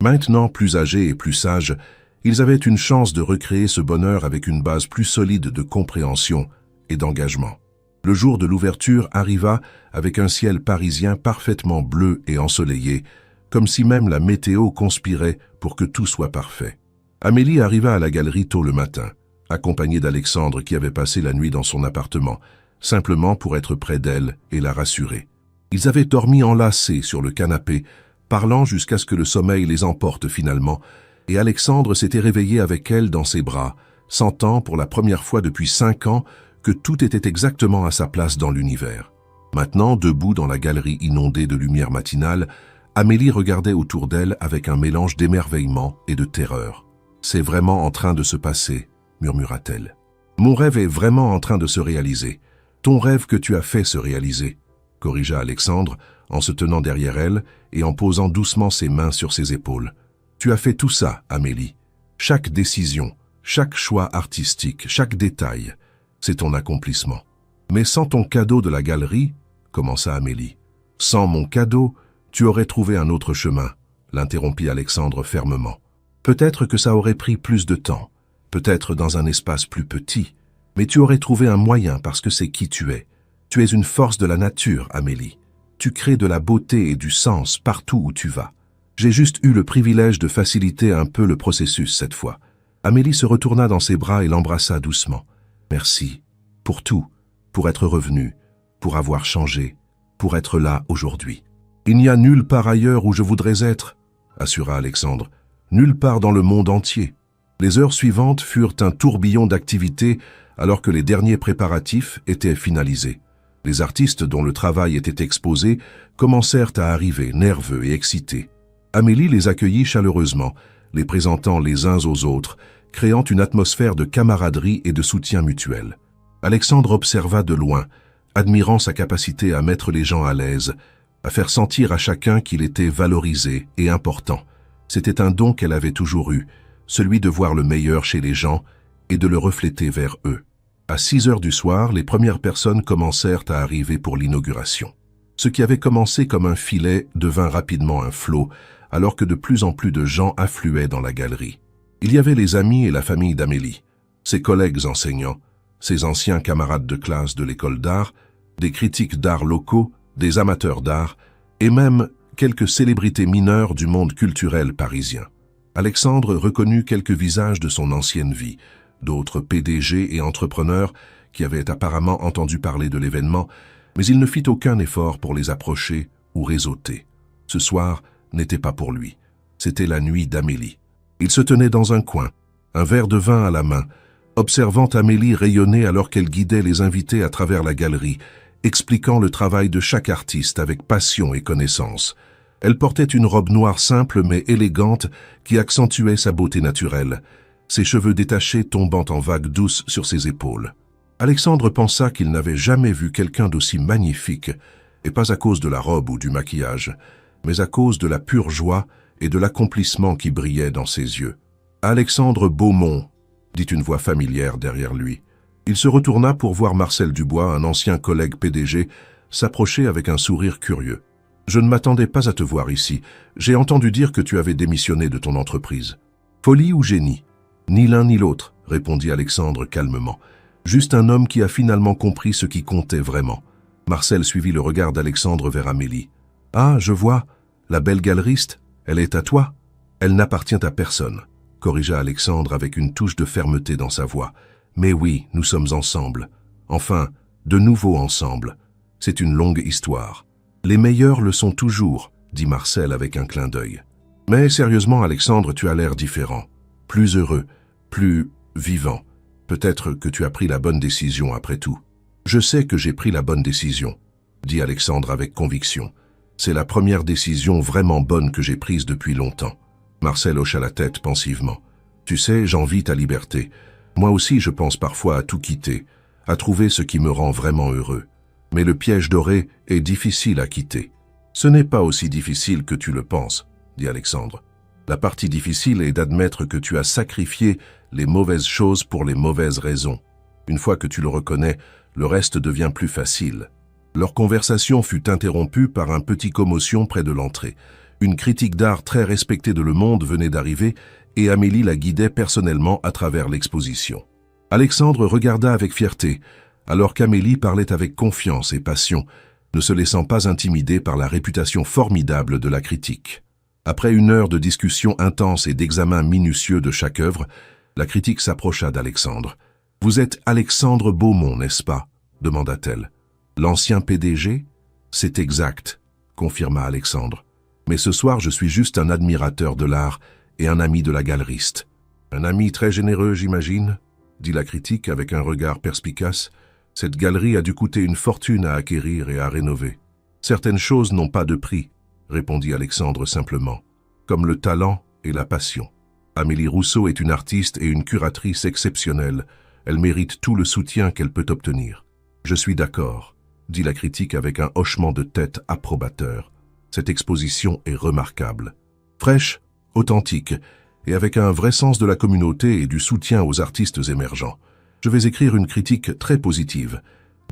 S1: Maintenant, plus âgés et plus sages, ils avaient une chance de recréer ce bonheur avec une base plus solide de compréhension et d'engagement. Le jour de l'ouverture arriva avec un ciel parisien parfaitement bleu et ensoleillé, comme si même la météo conspirait pour que tout soit parfait. Amélie arriva à la galerie tôt le matin, accompagnée d'Alexandre qui avait passé la nuit dans son appartement, simplement pour être près d'elle et la rassurer. Ils avaient dormi enlacés sur le canapé, parlant jusqu'à ce que le sommeil les emporte finalement, et Alexandre s'était réveillé avec elle dans ses bras, sentant pour la première fois depuis 5 ans que tout était exactement à sa place dans l'univers. Maintenant, debout dans la galerie inondée de lumière matinale, Amélie regardait autour d'elle avec un mélange d'émerveillement et de terreur. « C'est vraiment en train de se passer », murmura-t-elle. « Mon rêve est vraiment en train de se réaliser. Ton rêve que tu as fait se réaliser », corrigea Alexandre en se tenant derrière elle et en posant doucement ses mains sur ses épaules. « Tu as fait tout ça, Amélie. Chaque décision, chaque choix artistique, chaque détail, c'est ton accomplissement. Mais sans ton cadeau de la galerie, commença Amélie. Sans mon cadeau, tu aurais trouvé un autre chemin, l'interrompit Alexandre fermement. Peut-être que ça aurait pris plus de temps, peut-être dans un espace plus petit, mais tu aurais trouvé un moyen parce que c'est qui tu es. Tu es une force de la nature, Amélie. Tu crées de la beauté et du sens partout où tu vas. J'ai juste eu le privilège de faciliter un peu le processus cette fois. Amélie se retourna dans ses bras et l'embrassa doucement. Merci, pour tout, pour être revenu, pour avoir changé, pour être là aujourd'hui. Il n'y a nulle part ailleurs où je voudrais être, assura Alexandre, nulle part dans le monde entier. Les heures suivantes furent un tourbillon d'activités alors que les derniers préparatifs étaient finalisés. Les artistes dont le travail était exposé commencèrent à arriver, nerveux et excités. Amélie les accueillit chaleureusement, les présentant les uns aux autres, créant une atmosphère de camaraderie et de soutien mutuel. Alexandre observa de loin, admirant sa capacité à mettre les gens à l'aise, à faire sentir à chacun qu'il était valorisé et important. C'était un don qu'elle avait toujours eu, celui de voir le meilleur chez les gens et de le refléter vers eux. À 6 heures du soir, les premières personnes commencèrent à arriver pour l'inauguration. Ce qui avait commencé comme un filet devint rapidement un flot, alors que de plus en plus de gens affluaient dans la galerie. Il y avait les amis et la famille d'Amélie, ses collègues enseignants, ses anciens camarades de classe de l'école d'art, des critiques d'art locaux, des amateurs d'art, et même quelques célébrités mineures du monde culturel parisien. Alexandre reconnut quelques visages de son ancienne vie, d'autres PDG et entrepreneurs qui avaient apparemment entendu parler de l'événement, mais il ne fit aucun effort pour les approcher ou réseauter. Ce soir n'était pas pour lui, c'était la nuit d'Amélie. Il se tenait dans un coin, un verre de vin à la main, observant Amélie rayonner alors qu'elle guidait les invités à travers la galerie, expliquant le travail de chaque artiste avec passion et connaissance. Elle portait une robe noire simple mais élégante qui accentuait sa beauté naturelle, ses cheveux détachés tombant en vagues douces sur ses épaules. Alexandre pensa qu'il n'avait jamais vu quelqu'un d'aussi magnifique, et pas à cause de la robe ou du maquillage, mais à cause de la pure joie et de l'accomplissement qui brillait dans ses yeux. « Alexandre Beaumont », dit une voix familière derrière lui. Il se retourna pour voir Marcel Dubois, un ancien collègue PDG, s'approcher avec un sourire curieux. « Je ne m'attendais pas à te voir ici. J'ai entendu dire que tu avais démissionné de ton entreprise. »« Folie ou génie ?»« Ni l'un ni l'autre, » répondit Alexandre calmement. « Juste un homme qui a finalement compris ce qui comptait vraiment. » Marcel suivit le regard d'Alexandre vers Amélie. « Ah, je vois. La belle galeriste, elle est à toi. Elle n'appartient à personne, » corrigea Alexandre avec une touche de fermeté dans sa voix. « Mais oui, nous sommes ensemble. Enfin, de nouveau ensemble. C'est une longue histoire. »« Les meilleurs le sont toujours, » dit Marcel avec un clin d'œil. « Mais sérieusement, Alexandre, tu as l'air différent. Plus heureux, plus vivant. Peut-être que tu as pris la bonne décision après tout. Je sais que j'ai pris la bonne décision, dit Alexandre avec conviction. C'est la première décision vraiment bonne que j'ai prise depuis longtemps. Marcel hocha la tête pensivement. Tu sais, j'envie ta liberté. Moi aussi, je pense parfois à tout quitter, à trouver ce qui me rend vraiment heureux. Mais le piège doré est difficile à quitter. Ce n'est pas aussi difficile que tu le penses, dit Alexandre. La partie difficile est d'admettre que tu as sacrifié les mauvaises choses pour les mauvaises raisons. Une fois que tu le reconnais, le reste devient plus facile. Leur conversation fut interrompue par un petit commotion près de l'entrée. Une critique d'art très respectée de Le Monde venait d'arriver et Amélie la guidait personnellement à travers l'exposition. Alexandre regarda avec fierté, alors qu'Amélie parlait avec confiance et passion, ne se laissant pas intimider par la réputation formidable de la critique. Après une heure de discussion intense et d'examen minutieux de chaque œuvre, la critique s'approcha d'Alexandre. « Vous êtes Alexandre Beaumont, n'est-ce pas ?» demanda-t-elle. « L'ancien PDG ?»« C'est exact, » confirma Alexandre. « Mais ce soir, je suis juste un admirateur de l'art et un ami de la galeriste. »« Un ami très généreux, j'imagine ?» dit la critique avec un regard perspicace. « Cette galerie a dû coûter une fortune à acquérir et à rénover. »« Certaines choses n'ont pas de prix, » répondit Alexandre simplement, « comme le talent et la passion. Amélie Rousseau est une artiste et une curatrice exceptionnelle. Elle mérite tout le soutien qu'elle peut obtenir. »« Je suis d'accord, » dit la critique avec un hochement de tête approbateur. « Cette exposition est remarquable. Fraîche, authentique, et avec un vrai sens de la communauté et du soutien aux artistes émergents. Je vais écrire une critique très positive.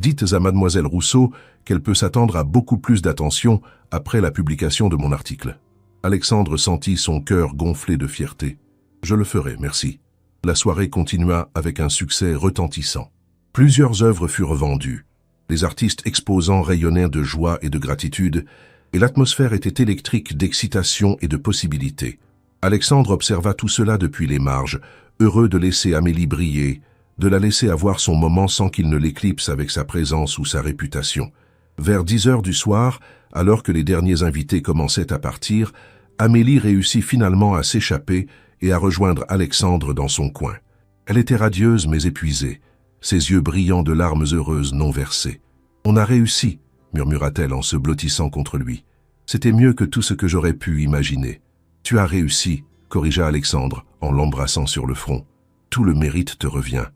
S1: Dites à mademoiselle Rousseau qu'elle peut s'attendre à beaucoup plus d'attention après la publication de mon article. » Alexandre sentit son cœur gonfler de fierté. « Je le ferai, merci. » La soirée continua avec un succès retentissant. Plusieurs œuvres furent vendues. Les artistes exposants rayonnaient de joie et de gratitude, et l'atmosphère était électrique d'excitation et de possibilités. Alexandre observa tout cela depuis les marges, heureux de laisser Amélie briller, de la laisser avoir son moment sans qu'il ne l'éclipse avec sa présence ou sa réputation. Vers 10 heures du soir, alors que les derniers invités commençaient à partir, Amélie réussit finalement à s'échapper et à rejoindre Alexandre dans son coin. Elle était radieuse mais épuisée, ses yeux brillants de larmes heureuses non versées. « On a réussi !» murmura-t-elle en se blottissant contre lui. « C'était mieux que tout ce que j'aurais pu imaginer. »« Tu as réussi !» corrigea Alexandre en l'embrassant sur le front. « Tout le mérite te revient. »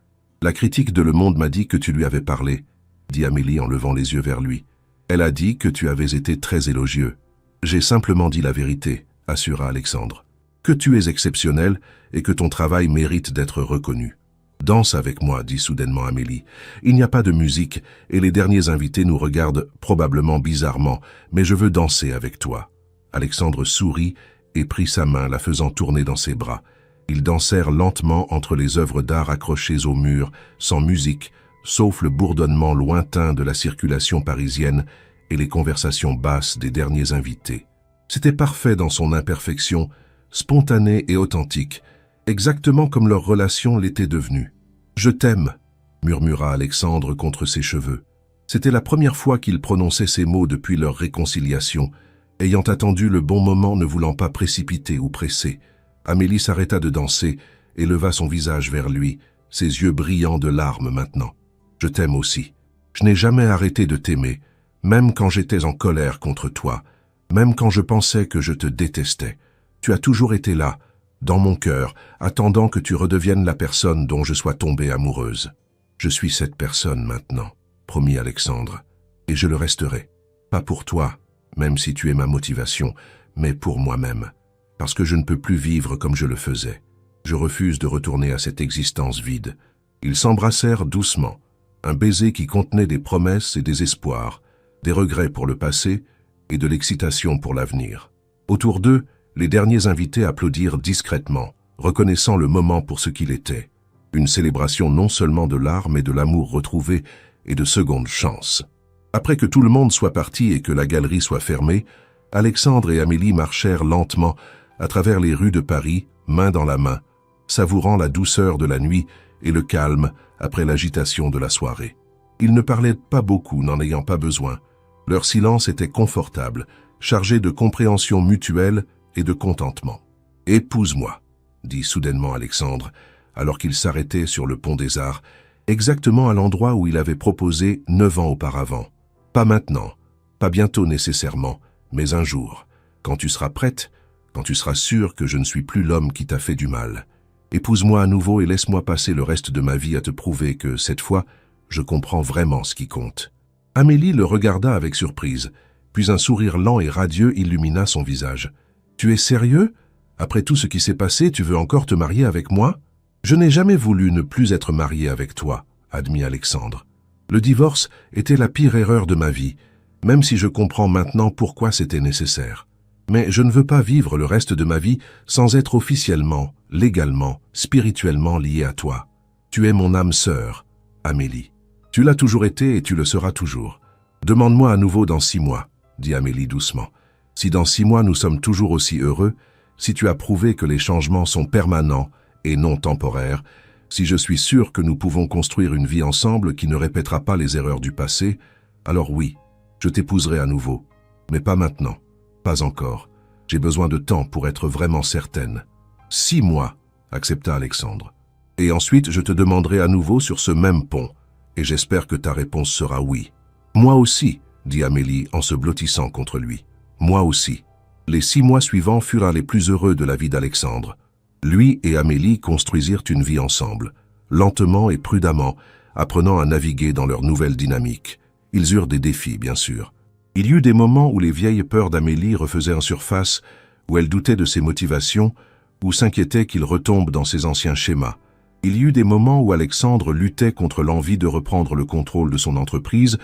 S1: « La critique de Le Monde m'a dit que tu lui avais parlé, » dit Amélie en levant les yeux vers lui. « Elle a dit que tu avais été très élogieux. »« J'ai simplement dit la vérité, » assura Alexandre. « Que tu es exceptionnel et que ton travail mérite d'être reconnu. »« Danse avec moi, » dit soudainement Amélie. « Il n'y a pas de musique et les derniers invités nous regardent probablement bizarrement, mais je veux danser avec toi. » Alexandre sourit et prit sa main, la faisant tourner dans ses bras. Ils dansèrent lentement entre les œuvres d'art accrochées au mur, sans musique, sauf le bourdonnement lointain de la circulation parisienne et les conversations basses des derniers invités. C'était parfait dans son imperfection, spontané et authentique, exactement comme leur relation l'était devenue. « Je t'aime », murmura Alexandre contre ses cheveux. C'était la première fois qu'il prononçait ces mots depuis leur réconciliation, ayant attendu le bon moment ne voulant pas précipiter ou presser. Amélie s'arrêta de danser et leva son visage vers lui, ses yeux brillants de larmes maintenant. « Je t'aime aussi. Je n'ai jamais arrêté de t'aimer, même quand j'étais en colère contre toi, même quand je pensais que je te détestais. Tu as toujours été là, dans mon cœur, attendant que tu redeviennes la personne dont je sois tombée amoureuse. Je suis cette personne maintenant, promit Alexandre, et je le resterai. Pas pour toi, même si tu es ma motivation, mais pour moi-même. Parce que je ne peux plus vivre comme je le faisais. Je refuse de retourner à cette existence vide. » Ils s'embrassèrent doucement, un baiser qui contenait des promesses et des espoirs, des regrets pour le passé et de l'excitation pour l'avenir. Autour d'eux, les derniers invités applaudirent discrètement, reconnaissant le moment pour ce qu'il était. Une célébration non seulement de l'art, mais de l'amour retrouvé et de seconde chance. Après que tout le monde soit parti et que la galerie soit fermée, Alexandre et Amélie marchèrent lentement à travers les rues de Paris, main dans la main, savourant la douceur de la nuit et le calme après l'agitation de la soirée. Ils ne parlaient pas beaucoup, n'en ayant pas besoin. Leur silence était confortable, chargé de compréhension mutuelle et de contentement. « Épouse-moi » dit soudainement Alexandre, alors qu'il s'arrêtait sur le pont des Arts, exactement à l'endroit où il avait proposé 9 ans auparavant. Pas maintenant, pas bientôt nécessairement, mais un jour, quand tu seras prête, quand tu seras sûre que je ne suis plus l'homme qui t'a fait du mal. Épouse-moi à nouveau et laisse-moi passer le reste de ma vie à te prouver que, cette fois, je comprends vraiment ce qui compte. Amélie le regarda avec surprise, puis un sourire lent et radieux illumina son visage. « Tu es sérieux? Après tout ce qui s'est passé, tu veux encore te marier avec moi? » « Je n'ai jamais voulu ne plus être marié avec toi, » admit Alexandre. « Le divorce était la pire erreur de ma vie, même si je comprends maintenant pourquoi c'était nécessaire. Mais je ne veux pas vivre le reste de ma vie sans être officiellement, légalement, spirituellement lié à toi. Tu es mon âme sœur, Amélie. Tu l'as toujours été et tu le seras toujours. Demande-moi à nouveau dans 6 mois, dit Amélie doucement. Si dans 6 mois nous sommes toujours aussi heureux, si tu as prouvé que les changements sont permanents et non temporaires, si je suis sûr que nous pouvons construire une vie ensemble qui ne répétera pas les erreurs du passé, alors oui, je t'épouserai à nouveau. Mais pas maintenant, pas encore. J'ai besoin de temps pour être vraiment certaine. 6 mois, accepta Alexandre. Et ensuite je te demanderai à nouveau sur ce même pont, et j'espère que ta réponse sera oui. Moi aussi, dit Amélie en se blottissant contre lui. Moi aussi. Les 6 mois suivants furent les plus heureux de la vie d'Alexandre. Lui et Amélie construisirent une vie ensemble, lentement et prudemment, apprenant à naviguer dans leur nouvelle dynamique. Ils eurent des défis, bien sûr. Il y eut des moments où les vieilles peurs d'Amélie refaisaient en surface, où elle doutait de ses motivations, ou s'inquiétait qu'il retombe dans ses anciens schémas. Il y eut des moments où Alexandre luttait contre l'envie de reprendre le contrôle de son entreprise,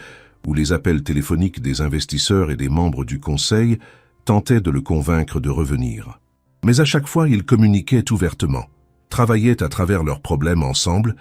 S1: où les appels téléphoniques des investisseurs et des membres du conseil tentaient de le convaincre de revenir. Mais à chaque fois, ils communiquaient ouvertement, travaillaient à travers leurs problèmes ensemble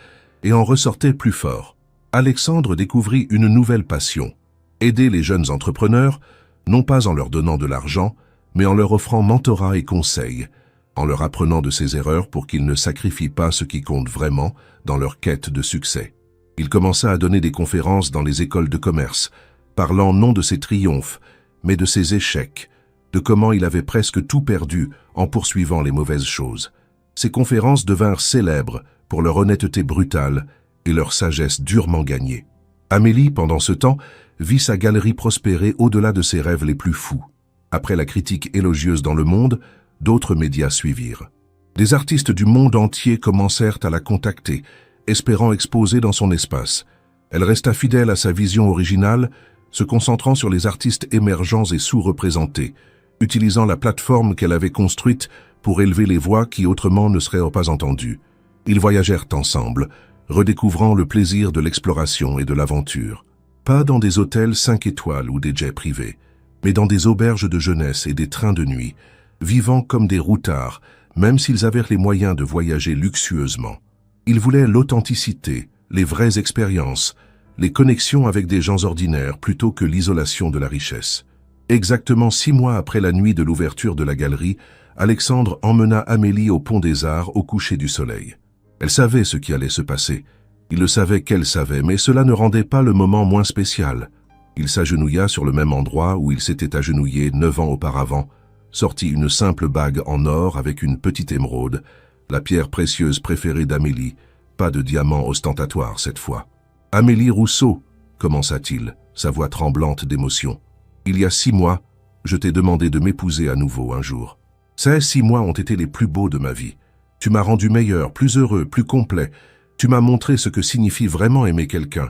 S1: et en ressortaient plus forts. Alexandre découvrit une nouvelle passion, aider les jeunes entrepreneurs, non pas en leur donnant de l'argent, mais en leur offrant mentorat et conseils, en leur apprenant de ses erreurs pour qu'ils ne sacrifient pas ce qui compte vraiment dans leur quête de succès. Il commença à donner des conférences dans les écoles de commerce, parlant non de ses triomphes, mais de ses échecs, de comment il avait presque tout perdu en poursuivant les mauvaises choses. Ces conférences devinrent célèbres pour leur honnêteté brutale et leur sagesse durement gagnée. Amélie, pendant ce temps, vit sa galerie prospérer au-delà de ses rêves les plus fous. Après la critique élogieuse dans le monde, d'autres médias suivirent. Des artistes du monde entier commencèrent à la contacter, espérant exposer dans son espace. Elle resta fidèle à sa vision originale, se concentrant sur les artistes émergents et sous-représentés, utilisant la plateforme qu'elle avait construite pour élever les voix qui autrement ne seraient pas entendues. Ils voyagèrent ensemble, redécouvrant le plaisir de l'exploration et de l'aventure. Pas dans des hôtels 5 étoiles ou des jets privés, mais dans des auberges de jeunesse et des trains de nuit, vivant comme des routards, même s'ils avaient les moyens de voyager luxueusement. Ils voulaient l'authenticité, les vraies expériences, les connexions avec des gens ordinaires plutôt que l'isolation de la richesse. Exactement 6 mois après la nuit de l'ouverture de la galerie, Alexandre emmena Amélie au pont des Arts au coucher du soleil. Elle savait ce qui allait se passer. Il le savait qu'elle savait, mais cela ne rendait pas le moment moins spécial. Il s'agenouilla sur le même endroit où il s'était agenouillé 9 ans auparavant, sortit une simple bague en or avec une petite émeraude, la pierre précieuse préférée d'Amélie, pas de diamant ostentatoire cette fois. « Amélie Rousseau » commença-t-il, sa voix tremblante d'émotion. « Il y a 6 mois, je t'ai demandé de m'épouser à nouveau un jour. Ces 6 mois ont été les plus beaux de ma vie. Tu m'as rendu meilleur, plus heureux, plus complet. Tu m'as montré ce que signifie vraiment aimer quelqu'un,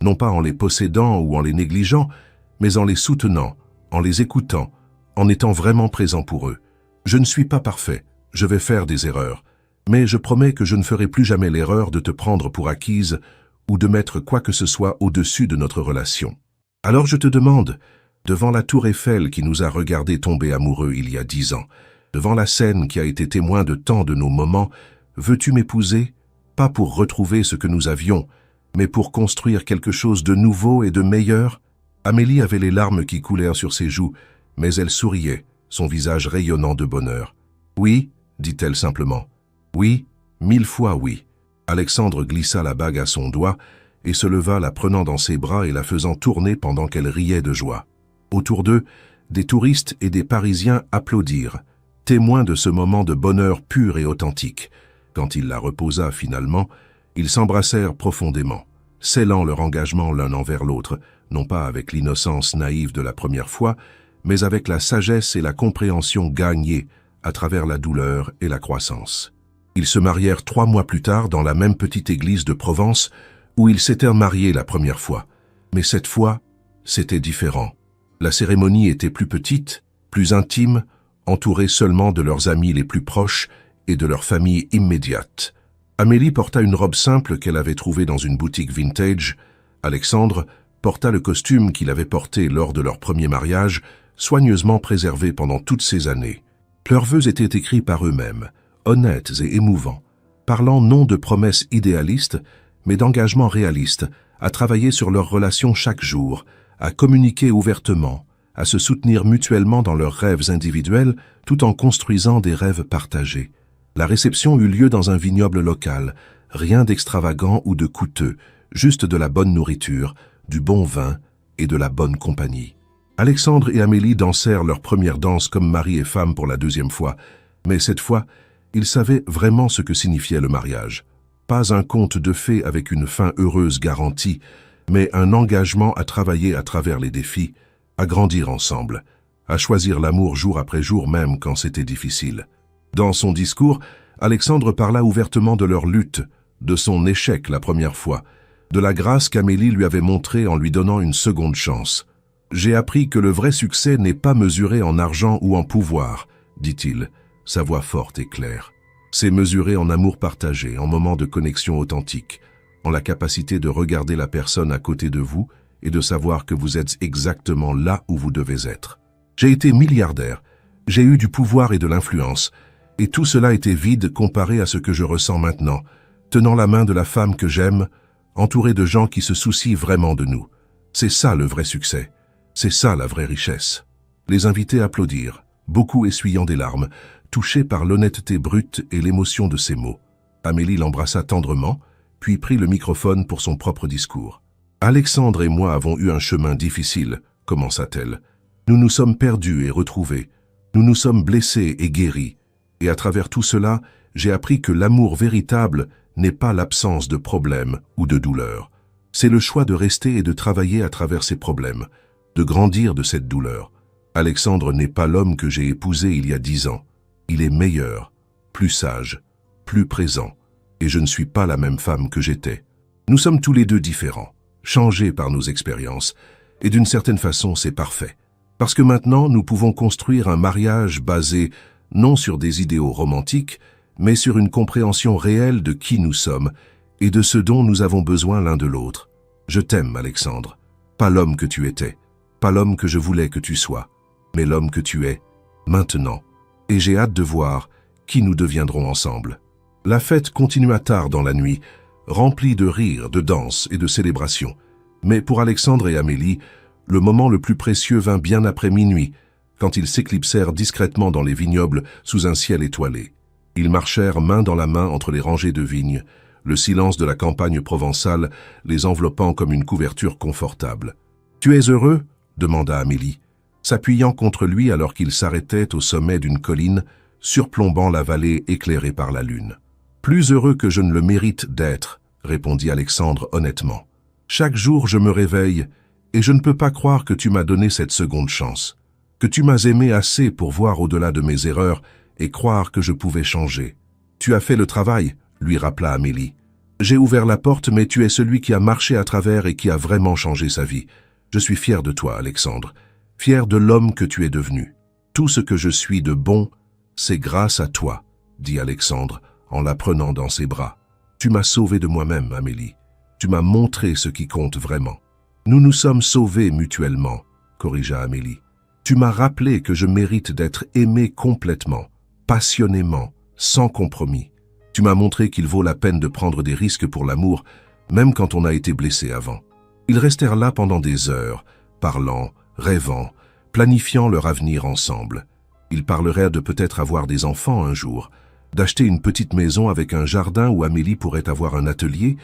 S1: non pas en les possédant ou en les négligeant, mais en les soutenant, en les écoutant, en étant vraiment présent pour eux. Je ne suis pas parfait, je vais faire des erreurs, mais je promets que je ne ferai plus jamais l'erreur de te prendre pour acquise ou de mettre quoi que ce soit au-dessus de notre relation. Alors je te demande, devant la tour Eiffel qui nous a regardés tomber amoureux il y a 10 ans, devant la Seine qui a été témoin de tant de nos moments, veux-tu m'épouser, pas pour retrouver ce que nous avions, mais pour construire quelque chose de nouveau et de meilleur? Amélie avait les larmes qui coulèrent sur ses joues, mais elle souriait, son visage rayonnant de bonheur. « Oui, dit-elle simplement. « Oui, 1000 fois oui. » Alexandre glissa la bague à son doigt et se leva, la prenant dans ses bras et la faisant tourner pendant qu'elle riait de joie. Autour d'eux, des touristes et des Parisiens applaudirent, témoins de ce moment de bonheur pur et authentique, Quand il la reposa finalement, ils s'embrassèrent profondément, scellant leur engagement l'un envers l'autre, non pas avec l'innocence naïve de la première fois, mais avec la sagesse et la compréhension gagnées à travers la douleur et la croissance. Ils se marièrent 3 mois plus tard dans la même petite église de Provence où ils s'étaient mariés la première fois. Mais cette fois, c'était différent. La cérémonie était plus petite, plus intime, entourée seulement de leurs amis les plus proches et de leur famille immédiate. Amélie porta une robe simple qu'elle avait trouvée dans une boutique vintage. Alexandre porta le costume qu'il avait porté lors de leur premier mariage, soigneusement préservé pendant toutes ces années. Leurs vœux étaient écrits par eux-mêmes, honnêtes et émouvants, parlant non de promesses idéalistes, mais d'engagements réalistes, à travailler sur leur relation chaque jour, à communiquer ouvertement, à se soutenir mutuellement dans leurs rêves individuels tout en construisant des rêves partagés. La réception eut lieu dans un vignoble local, rien d'extravagant ou de coûteux, juste de la bonne nourriture, du bon vin et de la bonne compagnie. Alexandre et Amélie dansèrent leur première danse comme mari et femme pour la 2e fois, mais cette fois, ils savaient vraiment ce que signifiait le mariage. Pas un conte de fées avec une fin heureuse garantie, mais un engagement à travailler à travers les défis, à grandir ensemble, à choisir l'amour jour après jour même quand c'était difficile. Dans son discours, Alexandre parla ouvertement de leur lutte, de son échec la première fois, de la grâce qu'Amélie lui avait montrée en lui donnant une seconde chance. « J'ai appris que le vrai succès n'est pas mesuré en argent ou en pouvoir, » dit-il, sa voix forte et claire. « C'est mesuré en amour partagé, en moments de connexion authentique, en la capacité de regarder la personne à côté de vous et de savoir que vous êtes exactement là où vous devez être. J'ai été milliardaire, j'ai eu du pouvoir et de l'influence, et tout cela était vide comparé à ce que je ressens maintenant, tenant la main de la femme que j'aime, entouré de gens qui se soucient vraiment de nous. C'est ça le vrai succès, c'est ça la vraie richesse. » Les invités applaudirent, beaucoup essuyant des larmes, touchés par l'honnêteté brute et l'émotion de ses mots. Amélie l'embrassa tendrement, puis prit le microphone pour son propre discours. « Alexandre et moi avons eu un chemin difficile, » commença-t-elle. « Nous nous sommes perdus et retrouvés. Nous nous sommes blessés et guéris. Et à travers tout cela, j'ai appris que l'amour véritable n'est pas l'absence de problèmes ou de douleurs. C'est le choix de rester et de travailler à travers ces problèmes, de grandir de cette douleur. Alexandre n'est pas l'homme que j'ai épousé il y a 10 ans. Il est meilleur, plus sage, plus présent, et je ne suis pas la même femme que j'étais. Nous sommes tous les deux différents, changés par nos expériences, et d'une certaine façon c'est parfait. Parce que maintenant nous pouvons construire un mariage basé non sur des idéaux romantiques, mais sur une compréhension réelle de qui nous sommes et de ce dont nous avons besoin l'un de l'autre. Je t'aime, Alexandre, pas l'homme que tu étais, pas l'homme que je voulais que tu sois, mais l'homme que tu es, maintenant. Et j'ai hâte de voir qui nous deviendrons ensemble. » La fête continua tard dans la nuit, remplie de rires, de danses et de célébrations. Mais pour Alexandre et Amélie, le moment le plus précieux vint bien après minuit, quand ils s'éclipsèrent discrètement dans les vignobles sous un ciel étoilé. Ils marchèrent main dans la main entre les rangées de vignes, le silence de la campagne provençale les enveloppant comme une couverture confortable. « Tu es heureux ?» demanda Amélie, s'appuyant contre lui alors qu'il s'arrêtait au sommet d'une colline, surplombant la vallée éclairée par la lune. « Plus heureux que je ne le mérite d'être, » répondit Alexandre honnêtement. « Chaque jour je me réveille, et je ne peux pas croire que tu m'as donné cette seconde chance, que tu m'as aimé assez pour voir au-delà de mes erreurs et croire que je pouvais changer. Tu as fait le travail, » lui rappela Amélie. « J'ai ouvert la porte, mais tu es celui qui a marché à travers et qui a vraiment changé sa vie. Je suis fier de toi, Alexandre, fier de l'homme que tu es devenu. Tout ce que je suis de bon, c'est grâce à toi, » dit Alexandre en la prenant dans ses bras. « Tu m'as sauvé de moi-même, Amélie. Tu m'as montré ce qui compte vraiment. »« Nous nous sommes sauvés mutuellement, » corrigea Amélie. « Tu m'as rappelé que je mérite d'être aimé complètement, passionnément, sans compromis. Tu m'as montré qu'il vaut la peine de prendre des risques pour l'amour, même quand on a été blessé avant. » Ils restèrent là pendant des heures, parlant, rêvant, planifiant leur avenir ensemble. Ils parleraient de peut-être avoir des enfants un jour, d'acheter une petite maison avec un jardin où Amélie pourrait avoir un atelier,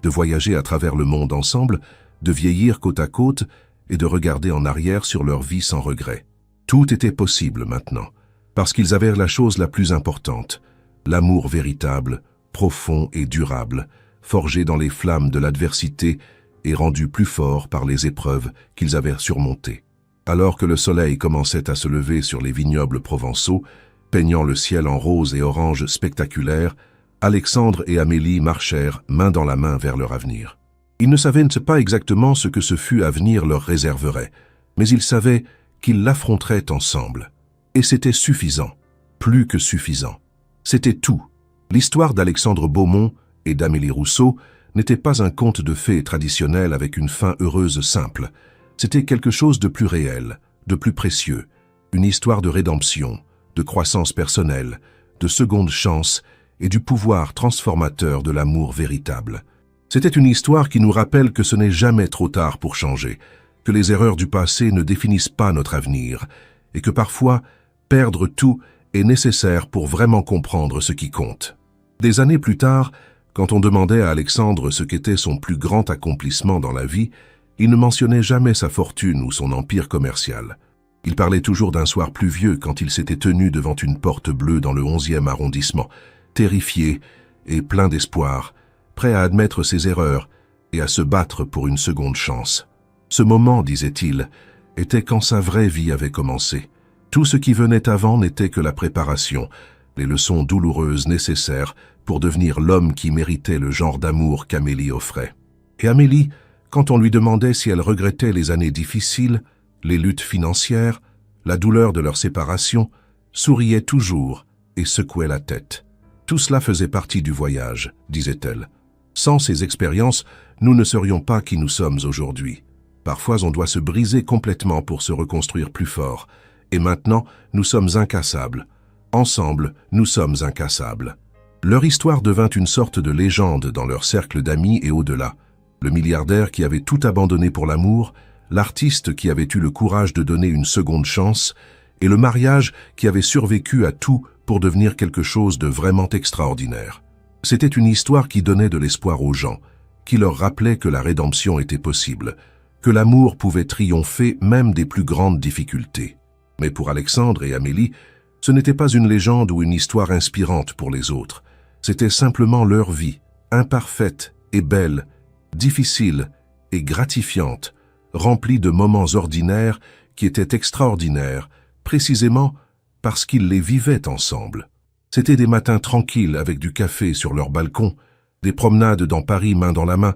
S1: de voyager à travers le monde ensemble, de vieillir côte à côte et de regarder en arrière sur leur vie sans regret. Tout était possible maintenant, parce qu'ils avaient la chose la plus importante, l'amour véritable, profond et durable, forgé dans les flammes de l'adversité et rendu plus fort par les épreuves qu'ils avaient surmontées. Alors que le soleil commençait à se lever sur les vignobles provençaux, peignant le ciel en rose et orange spectaculaire, Alexandre et Amélie marchèrent main dans la main vers leur avenir. Ils ne savaient pas exactement ce que ce fut avenir leur réserverait, mais ils savaient qu'ils l'affronteraient ensemble. Et c'était suffisant, plus que suffisant. C'était tout. L'histoire d'Alexandre Beaumont et d'Amélie Rousseau n'était pas un conte de fées traditionnel avec une fin heureuse simple. C'était quelque chose de plus réel, de plus précieux, une histoire de rédemption, de croissance personnelle, de seconde chance et du pouvoir transformateur de l'amour véritable. C'était une histoire qui nous rappelle que ce n'est jamais trop tard pour changer, que les erreurs du passé ne définissent pas notre avenir, et que parfois, perdre tout est nécessaire pour vraiment comprendre ce qui compte. Des années plus tard, quand on demandait à Alexandre ce qu'était son plus grand accomplissement dans la vie, il ne mentionnait jamais sa fortune ou son empire commercial. Il parlait toujours d'un soir pluvieux quand il s'était tenu devant une porte bleue dans le 11e arrondissement, terrifié et plein d'espoir, prêt à admettre ses erreurs et à se battre pour une seconde chance. Ce moment, disait-il, était quand sa vraie vie avait commencé. Tout ce qui venait avant n'était que la préparation, les leçons douloureuses nécessaires pour devenir l'homme qui méritait le genre d'amour qu'Amélie offrait. Et Amélie, quand on lui demandait si elle regrettait les années difficiles, les luttes financières, la douleur de leur séparation, souriait toujours et secouait la tête. Tout cela faisait partie du voyage, disait-elle. Sans ces expériences, nous ne serions pas qui nous sommes aujourd'hui. Parfois, on doit se briser complètement pour se reconstruire plus fort. Et maintenant, nous sommes incassables. Ensemble, nous sommes incassables. Leur histoire devint une sorte de légende dans leur cercle d'amis et au-delà. Le milliardaire qui avait tout abandonné pour l'amour, l'artiste qui avait eu le courage de donner une seconde chance, et le mariage qui avait survécu à tout pour devenir quelque chose de vraiment extraordinaire. C'était une histoire qui donnait de l'espoir aux gens, qui leur rappelait que la rédemption était possible, que l'amour pouvait triompher même des plus grandes difficultés. Mais pour Alexandre et Amélie, ce n'était pas une légende ou une histoire inspirante pour les autres. C'était simplement leur vie, imparfaite et belle, difficile et gratifiante, remplie de moments ordinaires qui étaient extraordinaires, précisément parce qu'ils les vivaient ensemble. C'étaient des matins tranquilles avec du café sur leur balcon, des promenades dans Paris main dans la main,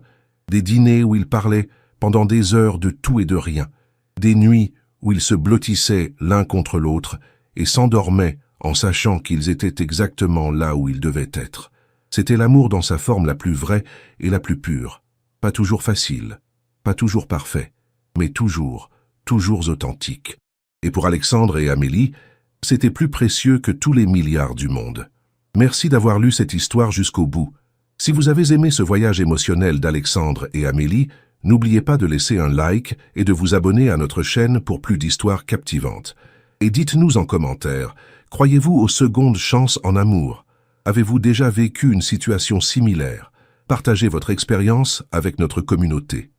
S1: des dîners où ils parlaient pendant des heures de tout et de rien, des nuits où ils se blottissaient l'un contre l'autre et s'endormaient en sachant qu'ils étaient exactement là où ils devaient être. C'était l'amour dans sa forme la plus vraie et la plus pure. Pas toujours facile, pas toujours parfait, mais toujours authentique. Et pour Alexandre et Amélie, c'était plus précieux que tous les milliards du monde. Merci d'avoir lu cette histoire jusqu'au bout. Si vous avez aimé ce voyage émotionnel d'Alexandre et Amélie, n'oubliez pas de laisser un like et de vous abonner à notre chaîne pour plus d'histoires captivantes. Et dites-nous en commentaire, croyez-vous aux secondes chances en amour? Avez-vous déjà vécu une situation similaire? Partagez votre expérience avec notre communauté.